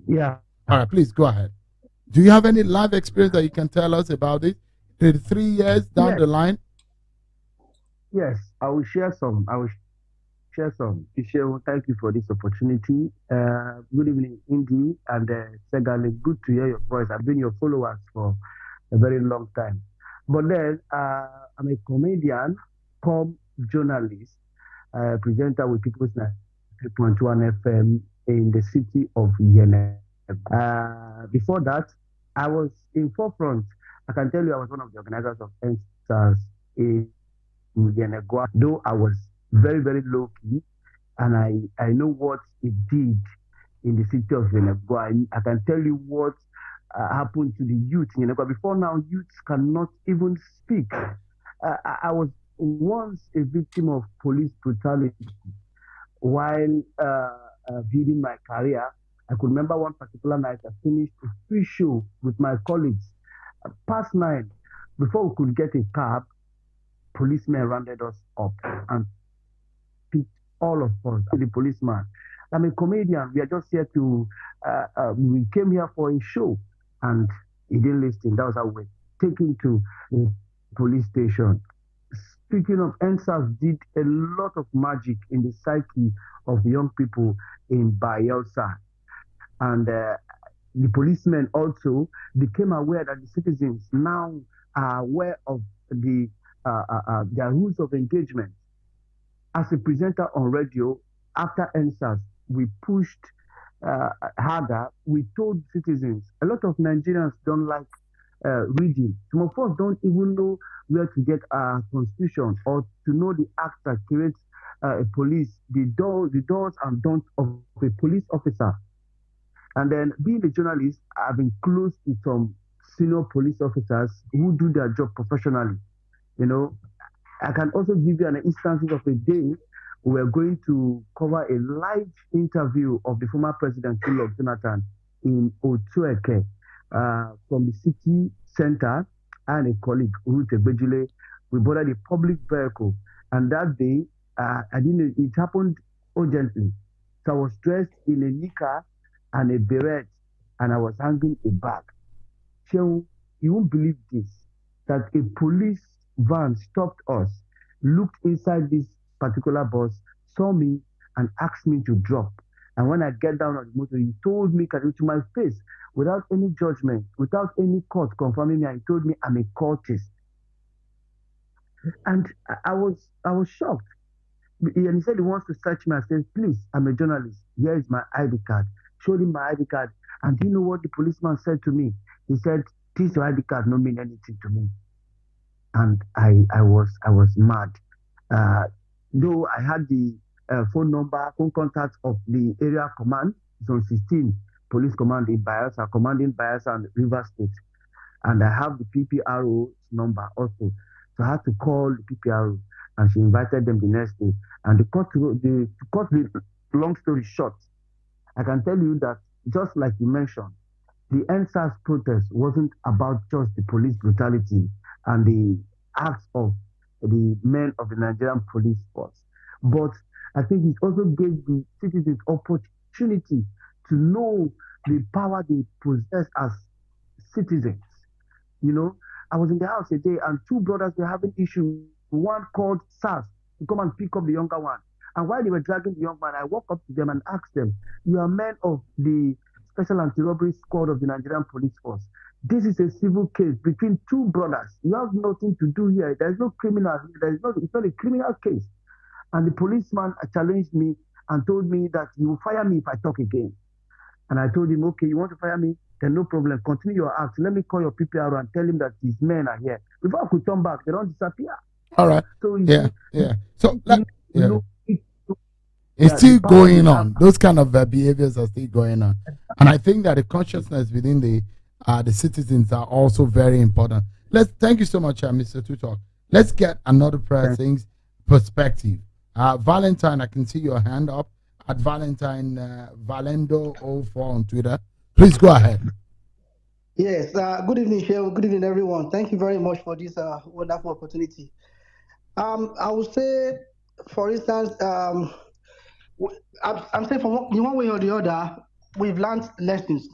Yeah. All right. Please go ahead. Do you have any live experience that you can tell us about it? 3 years down the line? Yes, I will share some. Ishewu, thank you for this opportunity. Good evening, Indy and Segali. Good to hear your voice. I've been your followers for a very long time. But then I'm a comedian, journalist, presenter with People's 3.1 FM in the city of Yemen. Before that, I was in forefront. I can tell you I was one of the organizers of NSAS in Yenegua, though I was very, very low key, and I know what it did in the city of Yenegua. I can tell you what happened to the youth in Yenegua. Before now, youths cannot even speak. I was once a victim of police brutality while building my career. I could remember one particular night I finished a free show with my colleagues past 9. Before we could get a cab, policemen rounded us up and picked all of us, the policeman. I'm a comedian. We are just here to, we came here for a show, and he didn't listen. That was how we were taken to the police station. Speaking of, NSAS did a lot of magic in the psyche of young people in Bayelsa. And the policemen also became aware that the citizens now are aware of their rules of engagement. As a presenter on radio, after NSAS, we pushed harder. We told citizens, a lot of Nigerians don't like reading. Some of us don't even know where to get our constitution or to know the act that creates a police, the doors and don'ts of a police officer. And then being a journalist, I've been close to some senior police officers who do their job professionally. You know, I can also give you an instance of a day we're going to cover a live interview of the former president, Goodluck Jonathan, in Otueke, from the city center, and a colleague, Ruth Egbejile. We boarded a public vehicle, and that day, it happened urgently. So I was dressed in a knicker and a beret, and I was hanging a bag. So you won't believe this, that a police van stopped us, looked inside this particular bus, saw me, and asked me to drop. And when I get down on the motor, he told me to my face, without any judgment, without any court confirming me, he told me I'm a cultist. And I was shocked. And he said he wants to search me. I said, please, I'm a journalist. Here is my ID card. Showed him my ID card. And do you know what the policeman said to me? He said, this your ID card don't mean anything to me. And I was mad. Though I had the phone contact of the area command, Zone 16 Police Command in Bayelsa, commanding Bayelsa and River State. And I have the PPRO number also. So I had to call the PPRO, and she invited them the next day. And to cut the long story short, I can tell you that, just like you mentioned, the NSAS protest wasn't about just the police brutality and the acts of the men of the Nigerian police force, but I think it also gave the citizens opportunity to know the power they possess as citizens. You know, I was in the house a day, and 2 brothers were having issues. One called Sars to come and pick up the younger one. And while they were dragging the young man, I walked up to them and asked them, you are men of the Special Anti-Robbery Squad of the Nigerian Police Force. This is a civil case between 2 brothers. You have nothing to do here. There is no criminal. It's not a criminal case. And the policeman challenged me and told me that he will fire me if I talk again. And I told him, okay, you want to fire me? Then no problem. Continue your act. Let me call your PPR and tell him that his men are here. Before I could turn back, they don't disappear. All right. So yeah. So it's still going on. Those kind of behaviors are still going on, and I think that the consciousness within the citizens are also very important. Thank you so much, Mr. Tutok. Let's get another person's perspective. Valentine, I can see your hand up at Valentine Valendo04 on Twitter. Please go ahead. Yes. Good evening, Sheil. Good evening, everyone. Thank you very much for this wonderful opportunity. I would say, for instance, I'm saying from one way or the other, we've learned lessons.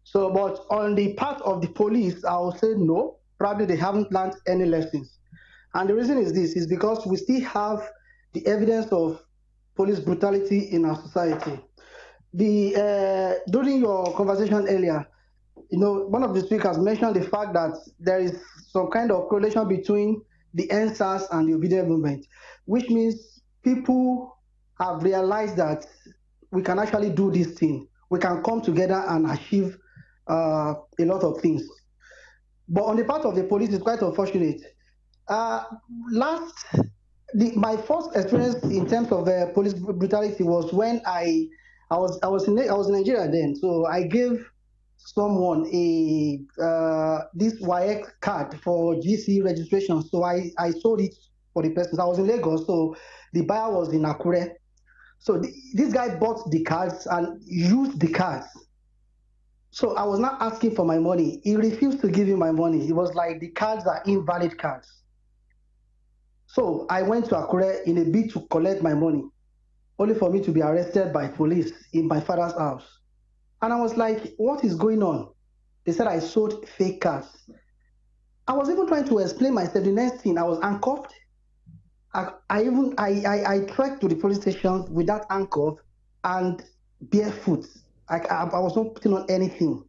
So, but on the part of the police, I would say no, probably they haven't learned any lessons. And the reason is because we still have the evidence of police brutality in our society. During your conversation earlier, one of the speakers mentioned the fact that there is some kind of correlation between the NSAS and the obedient movement, which means people have realized that we can actually do this thing. We can come together and achieve a lot of things. But on the part of the police, it's quite unfortunate. Uh, last, my first experience in terms of police brutality was when I was in Nigeria then. So I gave someone a this WAEC card for GC registration. So I sold it for the person. I was in Lagos, so the buyer was in Akure. So this guy bought the cards and used the cards. So I was not asking for my money. He refused to give me my money. It was like the cards are invalid cards. So I went to Akure in a bid to collect my money, only for me to be arrested by police in my father's house. And I was like, what is going on? They said I sold fake cards. I was even trying to explain myself. The next thing, I was handcuffed. I trekked to the police station with that handcuff and barefoot. I was not putting on anything.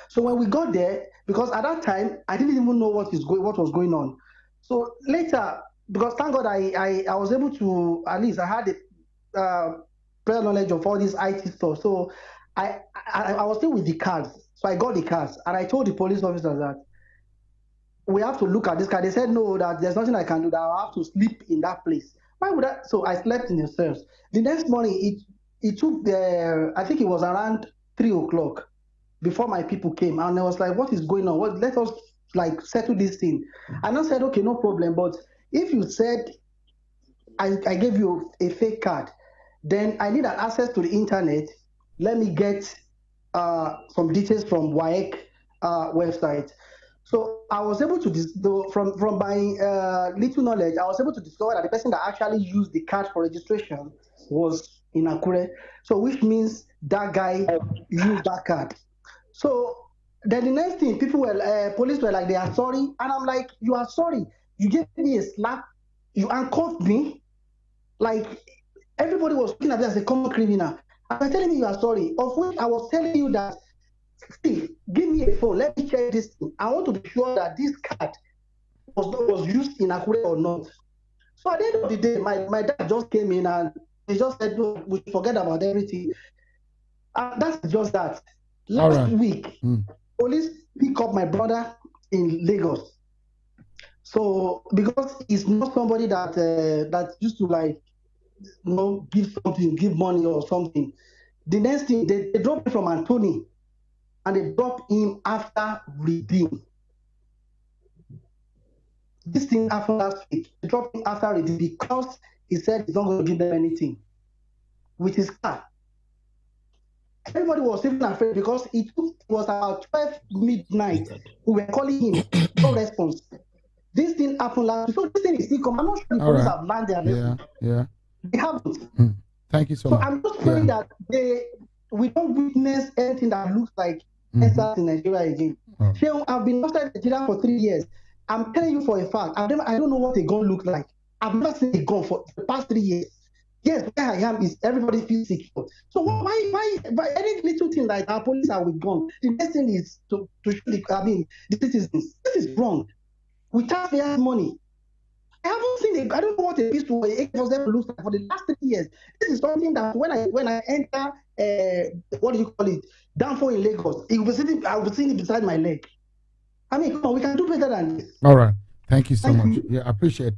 So when we got there, because at that time I didn't even know what was going on. So later, because thank God I was able to, at least I had the prior knowledge of all these IT stuff. So I was still with the cards. So I got the cards and I told the police officers that we have to look at this card. They said no, that there's nothing I can do, that I have to sleep in that place. Why would I? So I slept in the cells. The next morning, it took I think it was around 3 o'clock before my people came, and I was like, what is going on? Let us like settle this thing. And I said, okay, no problem, but if you said I gave you a fake card, then I need an access to the internet. Let me get some details from WAEC website. So I was able to from my little knowledge, I was able to discover that the person that actually used the card for registration was in Akure. So which means that guy used that card. So then the next thing, police were like, they are sorry. And I'm like, you are sorry. You gave me a slap. You handcuffed me. Like, everybody was looking at me as a common criminal. And you're telling me you are sorry. Of which I was telling you that, see, give me a phone. Let me check this thing. I want to be sure that this card was used in Akure or not. So at the end of the day, my dad just came in and he just said, no, we forget about everything. And that's just that. Last week, police pick up my brother in Lagos. So because he's not somebody that used to like, give money or something. The next thing, they dropped him from Anthony and they dropped him after redeem. This thing happened last week. They dropped him after redeem because he said he's not going to give them anything with his car. Everybody was even afraid because it was about 12 midnight. We were calling him, no response. This thing happened last week. So this thing is still coming. I'm not sure the police have landed. Yeah. They haven't. Thank you so much. I'm just praying that we don't witness anything that looks like Sars in Nigeria again. I've been outside Nigeria for 3 years. I'm telling you for a fact, I don't know what a gun looks like. I've never seen a gun for the past 3 years. Yes, where I am is everybody feels secure. So why any little thing like our police are with guns? The next thing is to show the citizens. This is wrong. We taxpayers' money. I haven't seen I don't know what a pistol or a AK-47 looks like for the last 3 years. This is something that when I enter what do you call it, downfall in Lagos, I will be seeing it beside my leg. I mean, come on, we can do better than this. All right. Thank you so much. Yeah, appreciate.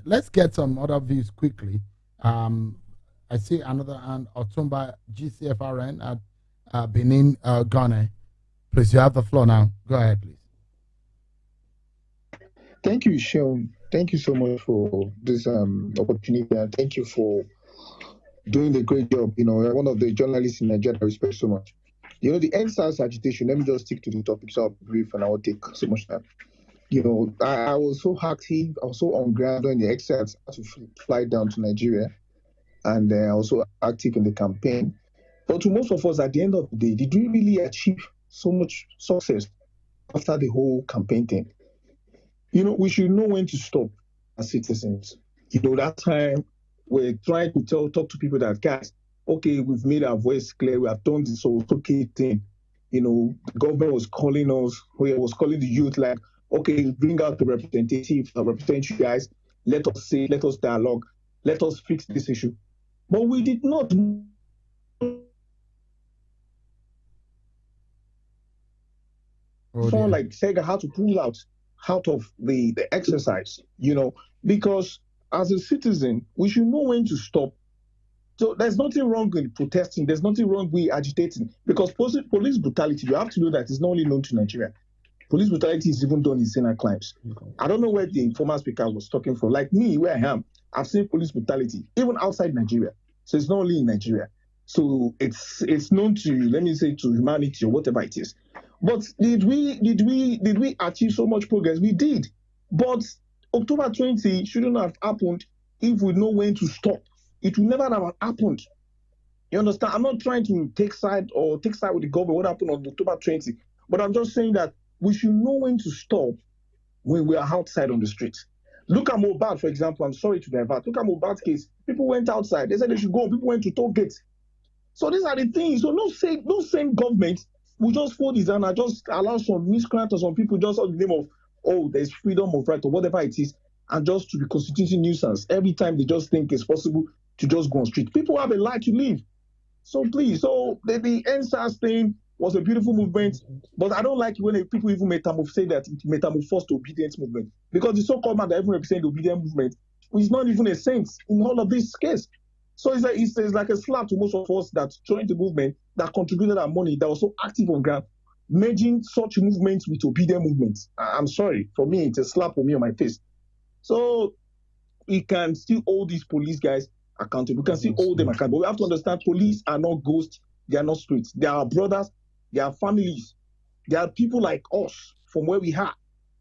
Let's get some other views quickly. I see another hand, Otumba GCFRN at Benin, Ghana. Please, you have the floor now. Go ahead, please. Thank you, Sean. Thank you so much for this opportunity, and thank you for doing the great job. You're one of the journalists in Nigeria I respect so much. The NSAS agitation, let me just stick to the topic so I'll be brief and I won't take so much time. I was so active, I was so on ground during the exercise to fly down to Nigeria, and I was so active in the campaign. But to most of us, at the end of the day, did we really achieve so much success after the whole campaign thing? We should know when to stop as citizens. That time we're trying to talk to people that, guys, okay, we've made our voice clear, we have done this okay thing. The government was calling us, was calling the youth like, okay, bring out the representative, represent you guys, let us dialogue, let us fix this issue. But we did not. someone like Sega had to pull out of the exercise, because as a citizen, we should know when to stop. So there's nothing wrong with protesting. There's nothing wrong with agitating, because police brutality, you have to know that it's not only known to Nigeria. Police brutality is even done in Senate crimes. I don't know where the former speaker was talking from. Like me, where I am, I've seen police brutality even outside Nigeria. So it's not only in Nigeria. So it's known to, let me say, to humanity or whatever it is. But did we achieve so much progress? We did. But October 20 shouldn't have happened if we know when to stop. It will never have happened. You understand? I'm not trying to take side with the government, what happened on October 20. But I'm just saying that we should know when to stop when we are outside on the street. Look at Mohbad, for example. I'm sorry to divert. Look at Mohbad's case. People went outside. They said they should go. People went to toll gates. So these are the things. So no same government will just fold his hand and just allow some miscreants or some people just on the name of, oh, there's freedom of right or whatever it is, and just to be constituting nuisance every time they just think it's possible to just go on street. People have a life to live. So please, the NSAS thing was a beautiful movement, but I don't like when people even say that it metamorphosed to obedience movement, because the so-called man that even represent the obedience movement is not even a saint in all of this case. So it's like a slap to most of us that joined the movement, that contributed our money, that was so active on ground, merging such movements with obedient movements. I'm sorry, for me, it's a slap on me on my face. So we can still hold these police guys accountable. We can still hold them accountable. We have to understand police are not ghosts. They are not spirits. They are our brothers. They are families. They are people like us from where we are.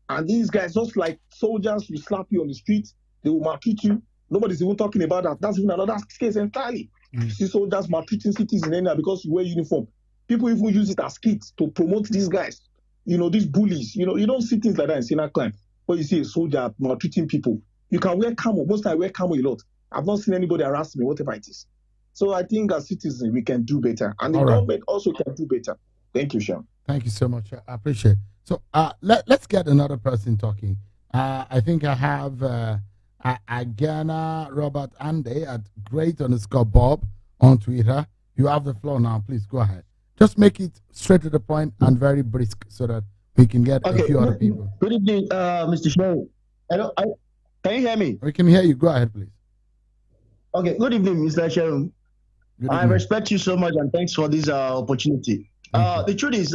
And these guys, just like soldiers, will slap you on the street. They will maltreat you. Nobody's even talking about that. That's even another case entirely. You see soldiers maltreating citizens in India because you wear uniform. People even use it as skits to promote these guys. These bullies. You don't see things like that in Sinai crime. But you see a soldier maltreating people. You can wear camo. Most times I wear camo a lot. I've not seen anybody harass me, whatever it is. So I think as citizens, we can do better. And the government also can do better. Thank you, Sean. Thank you so much. I appreciate it. So let's get another person talking. I think I have Agana Robert Ande at great_Bob on Twitter. You have the floor now. Please go ahead. Just make it straight to the point and very brisk so that we can get a few other people. Good evening, Mr. Shaw. Can you hear me? We can hear you. Go ahead, please. Okay. Good evening, Mr. Sharon. I respect you so much and thanks for this opportunity. The truth is,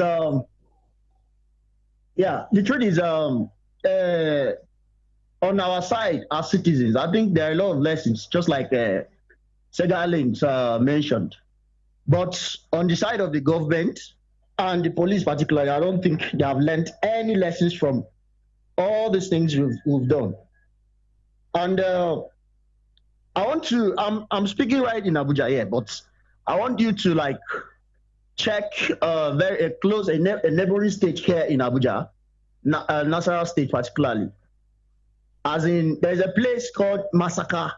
on our side as citizens, I think there are a lot of lessons, just like Sega mentioned. But on the side of the government and the police particularly, I don't think they have learned any lessons from all these things we've done. And I'm speaking right in Abuja here, but I want you to check very close a neighboring state here in Abuja, Nasarawa State particularly. As in, there's a place called Masaka.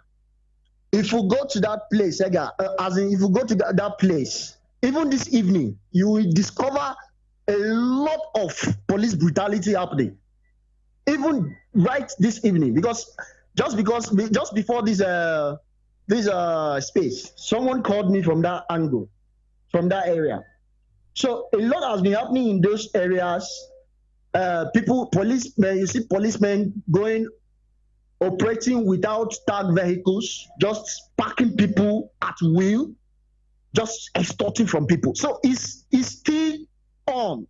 If you go to that place, if you go to that place, even this evening, you will discover a lot of police brutality happening. Even right this evening, because just before this space, someone called me from that angle, from that area. So a lot has been happening in those areas. Policemen, you see policemen operating without tagged vehicles, just parking people at will, just extorting from people. So it's still on.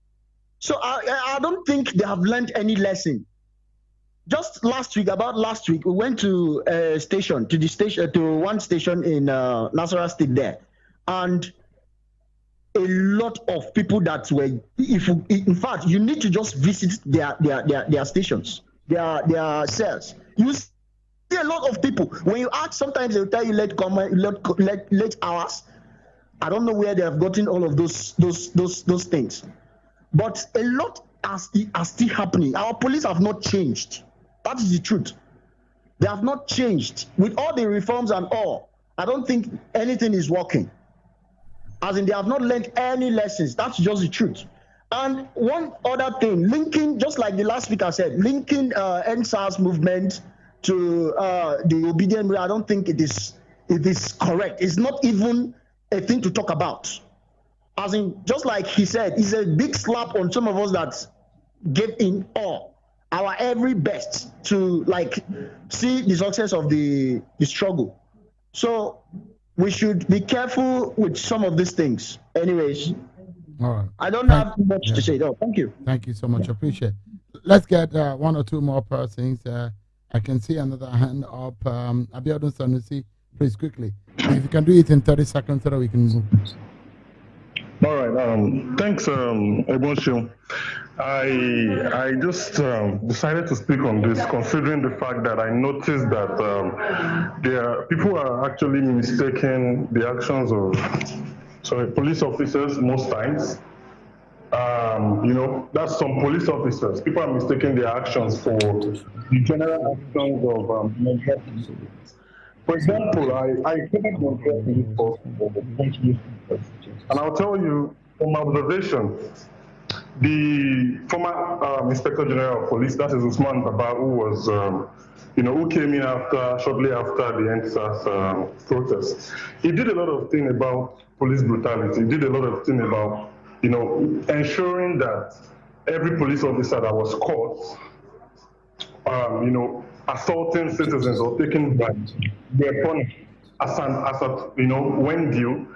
So I don't think they have learned any lesson. Just last week, we went to one station in Nasarawa State there, and a lot of people that were, in fact, you need to just visit their stations, their cells. You see a lot of people. When you ask, sometimes they'll tell you late hours. I don't know where they have gotten all of those things, but a lot are still happening. Our police have not changed. That is the truth. They have not changed. With all the reforms and all, I don't think anything is working. As in, they have not learned any lessons. That's just the truth. And one other thing, linking, just like the last speaker said, linking NSAS movement to the obedient, I don't think it is correct. It's not even a thing to talk about. As in, just like he said, it's a big slap on some of us that gave in all our every best to like see the success of the struggle. So we should be careful with some of these things. Anyways, All right. I don't have much yeah. to say though. Thank you. Thank you so much. Appreciate it. Let's get one or two more persons. I can see another hand up. Abiodun Sanusi, please quickly. If you can do it in 30 seconds so that we can move. All right. Thanks, Ebonsho. I just decided to speak on this, considering the fact that I noticed that people are actually mistaking the actions of police officers most times. That's some police officers. People are mistaking their actions for the general actions of Nigerian police. For example, I covered Nigerian police and I'll tell you from observation, the former Inspector General of Police, that is Usman Baba, who was, who came in shortly after the NSAS protest. He did a lot of things about police brutality. He did a lot of things about, ensuring that every police officer that was caught, assaulting citizens or taking bribes, they're punished when due.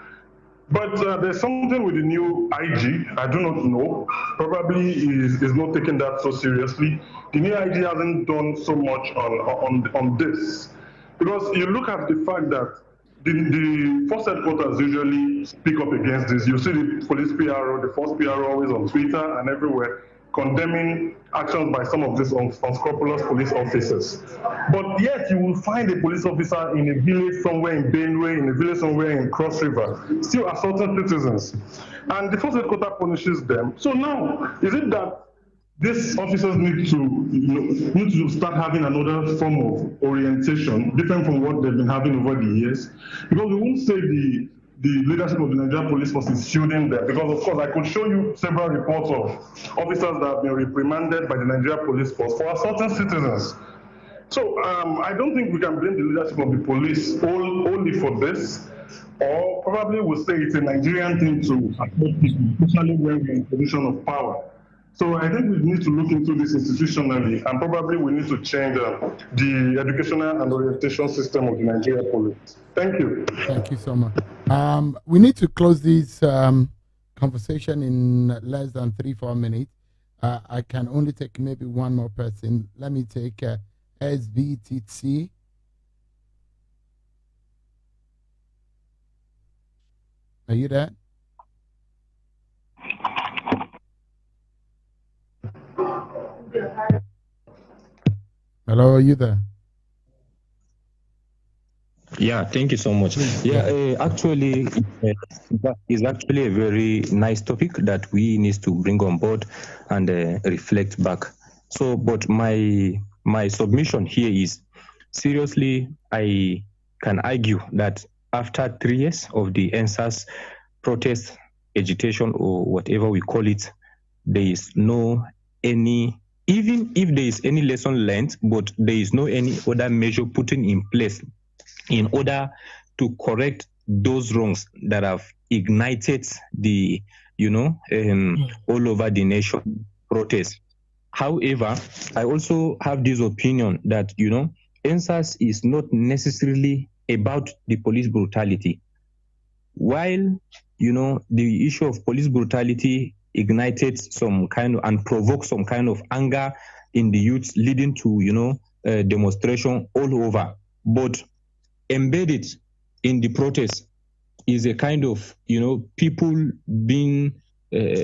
But there's something with the new IG, I do not know, probably is not taking that so seriously. The new IG hasn't done so much on this. Because you look at the fact that the force headquarters usually speak up against this. You see the police PRO, the force PRO always on Twitter and everywhere, condemning actions by some of these unscrupulous police officers. But yet you will find a police officer in a village somewhere in Benue, in a village somewhere in Cross River, still assaulting citizens. And the force headquarters punishes them. So now, is it that these officers need to start having another form of orientation, different from what they've been having over the years? Because we won't say the leadership of the Nigerian police force is shielding them, because of course I could show you several reports of officers that have been reprimanded by the Nigerian police force for assaulting citizens. So I don't think we can blame the leadership of the police only for this, or probably we'll say it's a Nigerian thing to assault people, especially when we're in a position of power. So I think we need to look into this institutionally, and probably we need to change the educational and orientation system of the Nigerian police. Thank you. Thank you so much. We need to close this conversation in less than 3-4 minutes. I can only take maybe one more person. Let me take SBTC. Are you there? Hello, are you there? Yeah, thank you so much. Yeah, actually, that is actually a very nice topic that we need to bring on board and reflect back. So, but my submission here is, seriously, I can argue that after 3 years of the NSAS protest, agitation, or whatever we call it, there is even if there is any lesson learned, but there is no any other measure put in place in order to correct those wrongs that have ignited the, all over the nation protest. However, I also have this opinion that, NSAS is not necessarily about the police brutality. While, the issue of police brutality ignited some kind of and provoked some kind of anger in the youth, leading to demonstration all over. But embedded in the protest is a kind of people being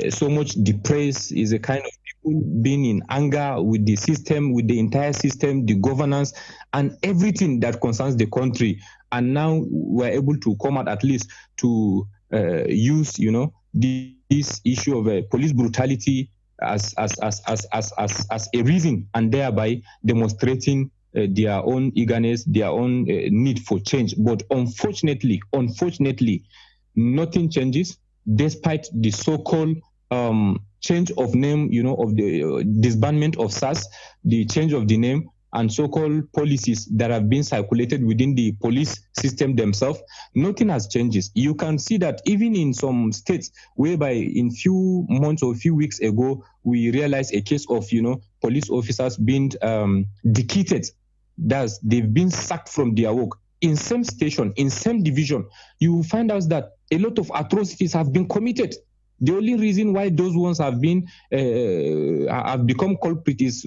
so much depressed, is a kind of people being in anger with the system, with the entire system, the governance, and everything that concerns the country. And now we're able to come out at least to use this issue of police brutality as a reason, and thereby demonstrating their own eagerness, their own need for change. But unfortunately, nothing changes despite the so-called change of name, of the disbandment of SARS, the change of the name, and so-called policies that have been circulated within the police system themselves, nothing has changed. You can see that even in some states, whereby in few months or few weeks ago, we realized a case of, police officers being defeated. Thus, they've been sacked from their work. In same station, in same division, you will find out that a lot of atrocities have been committed. The only reason why those ones have been have become culprit is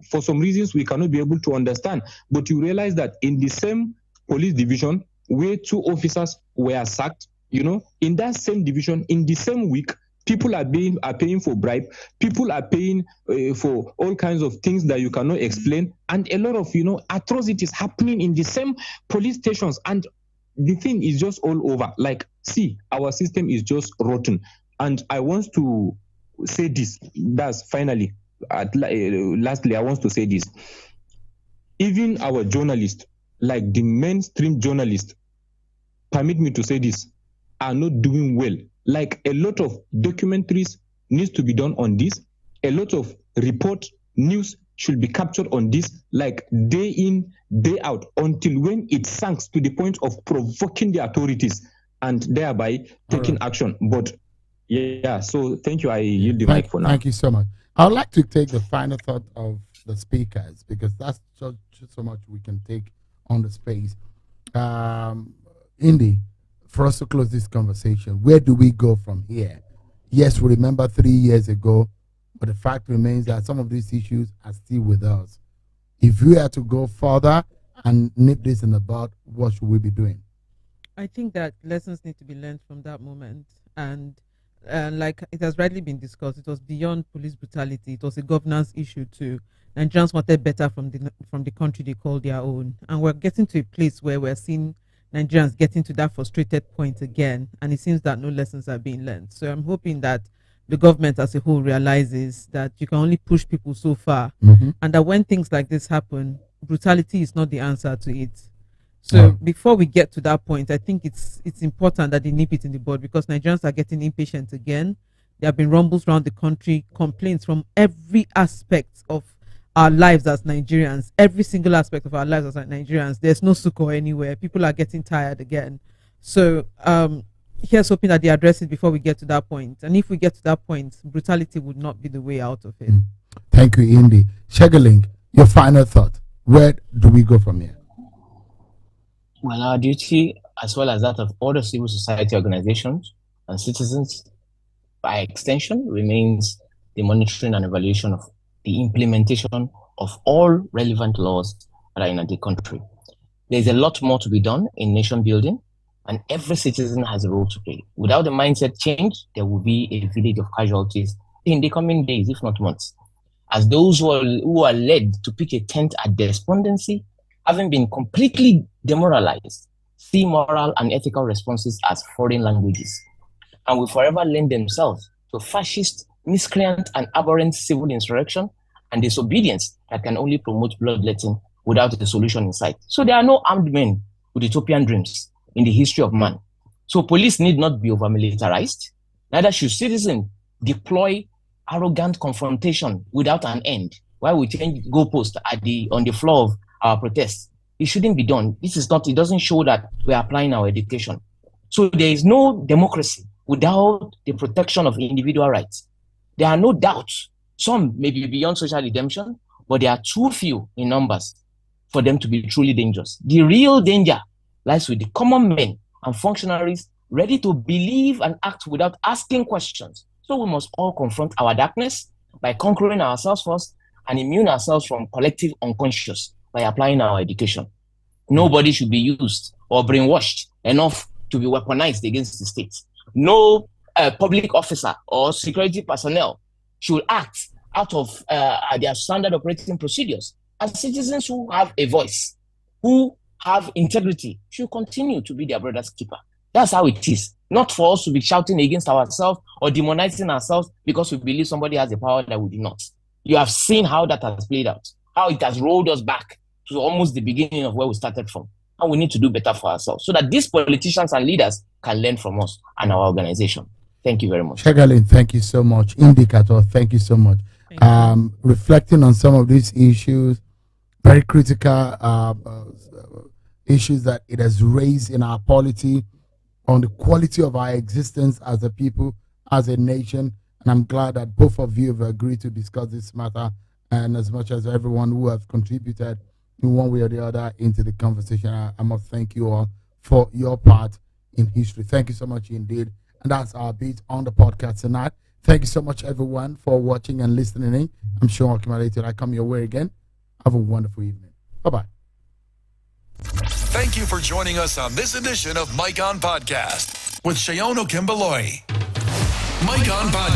for some reasons we cannot be able to understand. But you realize that in the same police division where 2 officers were sacked, in that same division, in the same week, people are paying for bribe. People are paying for all kinds of things that you cannot explain, and a lot of atrocities happening in the same police stations. And the thing is just all over. Like, see, our system is just rotten. And I want to say this. That's finally, lastly, I want to say this. Even our journalists, like the mainstream journalists, permit me to say this, are not doing well. Like, a lot of documentaries needs to be done on this. A lot of report news should be captured on this, like day in, day out, until when it sinks to the point of provoking the authorities and thereby taking action. But yeah, so thank you. I yield the mic for now. Thank you so much. I would like to take the final thought of the speakers, because that's just so much we can take on the space. Indy, for us to close this conversation, where do we go from here? Yes, we remember 3 years ago, but the fact remains that some of these issues are still with us. If we are to go further and nip this in the bud, what should we be doing? I think that lessons need to be learned from that moment. And like it has rightly been discussed, it was beyond police brutality. It was a governance issue too. Nigerians wanted better from the country they call their own. And we're getting to a place where we're seeing Nigerians getting to that frustrated point again. And it seems that no lessons are being learned. So I'm hoping that the government as a whole realizes that you can only push people so far. And that when things like this happen, brutality is not the answer to it. So before we get to that point, I think it's important that they nip it in the bud, because Nigerians are getting impatient again. There have been rumbles around the country, complaints from every aspect of our lives as Nigerians, every single aspect of our lives as Nigerians. There's no succor anywhere. People are getting tired again. So here's hoping that they address it before we get to that point. And if we get to that point, brutality would not be the way out of it. Thank you, Indy. Shegeling, your final thought. Where do we go from here? Well, our duty, as well as that of other civil society organizations and citizens, by extension, remains the monitoring and evaluation of the implementation of all relevant laws that are in the country. There's a lot more to be done in nation building, and every citizen has a role to play. Without the mindset change, there will be a village of casualties in the coming days, if not months, as those who are led to pick a tent at despondency, having been completely demoralized, see moral and ethical responses as foreign languages, and will forever lend themselves to fascist, miscreant, and abhorrent civil insurrection and disobedience that can only promote bloodletting without a solution in sight. So there are no armed men with utopian dreams in the history of man. So police need not be over-militarized. Neither should citizens deploy arrogant confrontation without an end while we change goalposts on the floor of our protests. It shouldn't be done. It doesn't show that we're applying our education. So there is no democracy without the protection of individual rights. There are no doubts. Some may be beyond social redemption, but they are too few in numbers for them to be truly dangerous. The real danger lies with the common men and functionaries ready to believe and act without asking questions. So we must all confront our darkness by conquering ourselves first and immune ourselves from collective unconscious by applying our education. Nobody should be used or brainwashed enough to be weaponized against the state. No public officer or security personnel should act out of their standard operating procedures. As citizens who have a voice, who have integrity, should continue to be their brother's keeper. That's how it is. Not for us to be shouting against ourselves or demonizing ourselves because we believe somebody has a power that we do not. You have seen how that has played out, how it has rolled us back to almost the beginning of where we started from. And we need to do better for ourselves so that these politicians and leaders can learn from us and our organization. Thank you very much. Shegeling, thank you so much. Indicator, thank you so much. Reflecting on some of these issues, very critical issues that it has raised in our polity, on the quality of our existence as a people, as a nation. And I'm glad that both of you have agreed to discuss this matter, and as much as everyone who has contributed in one way or the other into the conversation. I must thank you all for your part in history. Thank you so much indeed. And that's our beat on the podcast tonight. Thank you so much, everyone, for watching and listening in. I'm sure I come your way again. Have a wonderful evening. Bye-bye. Thank you for joining us on this edition of Mike On Podcast with Shayon Okimbaloi. Mike On Podcast.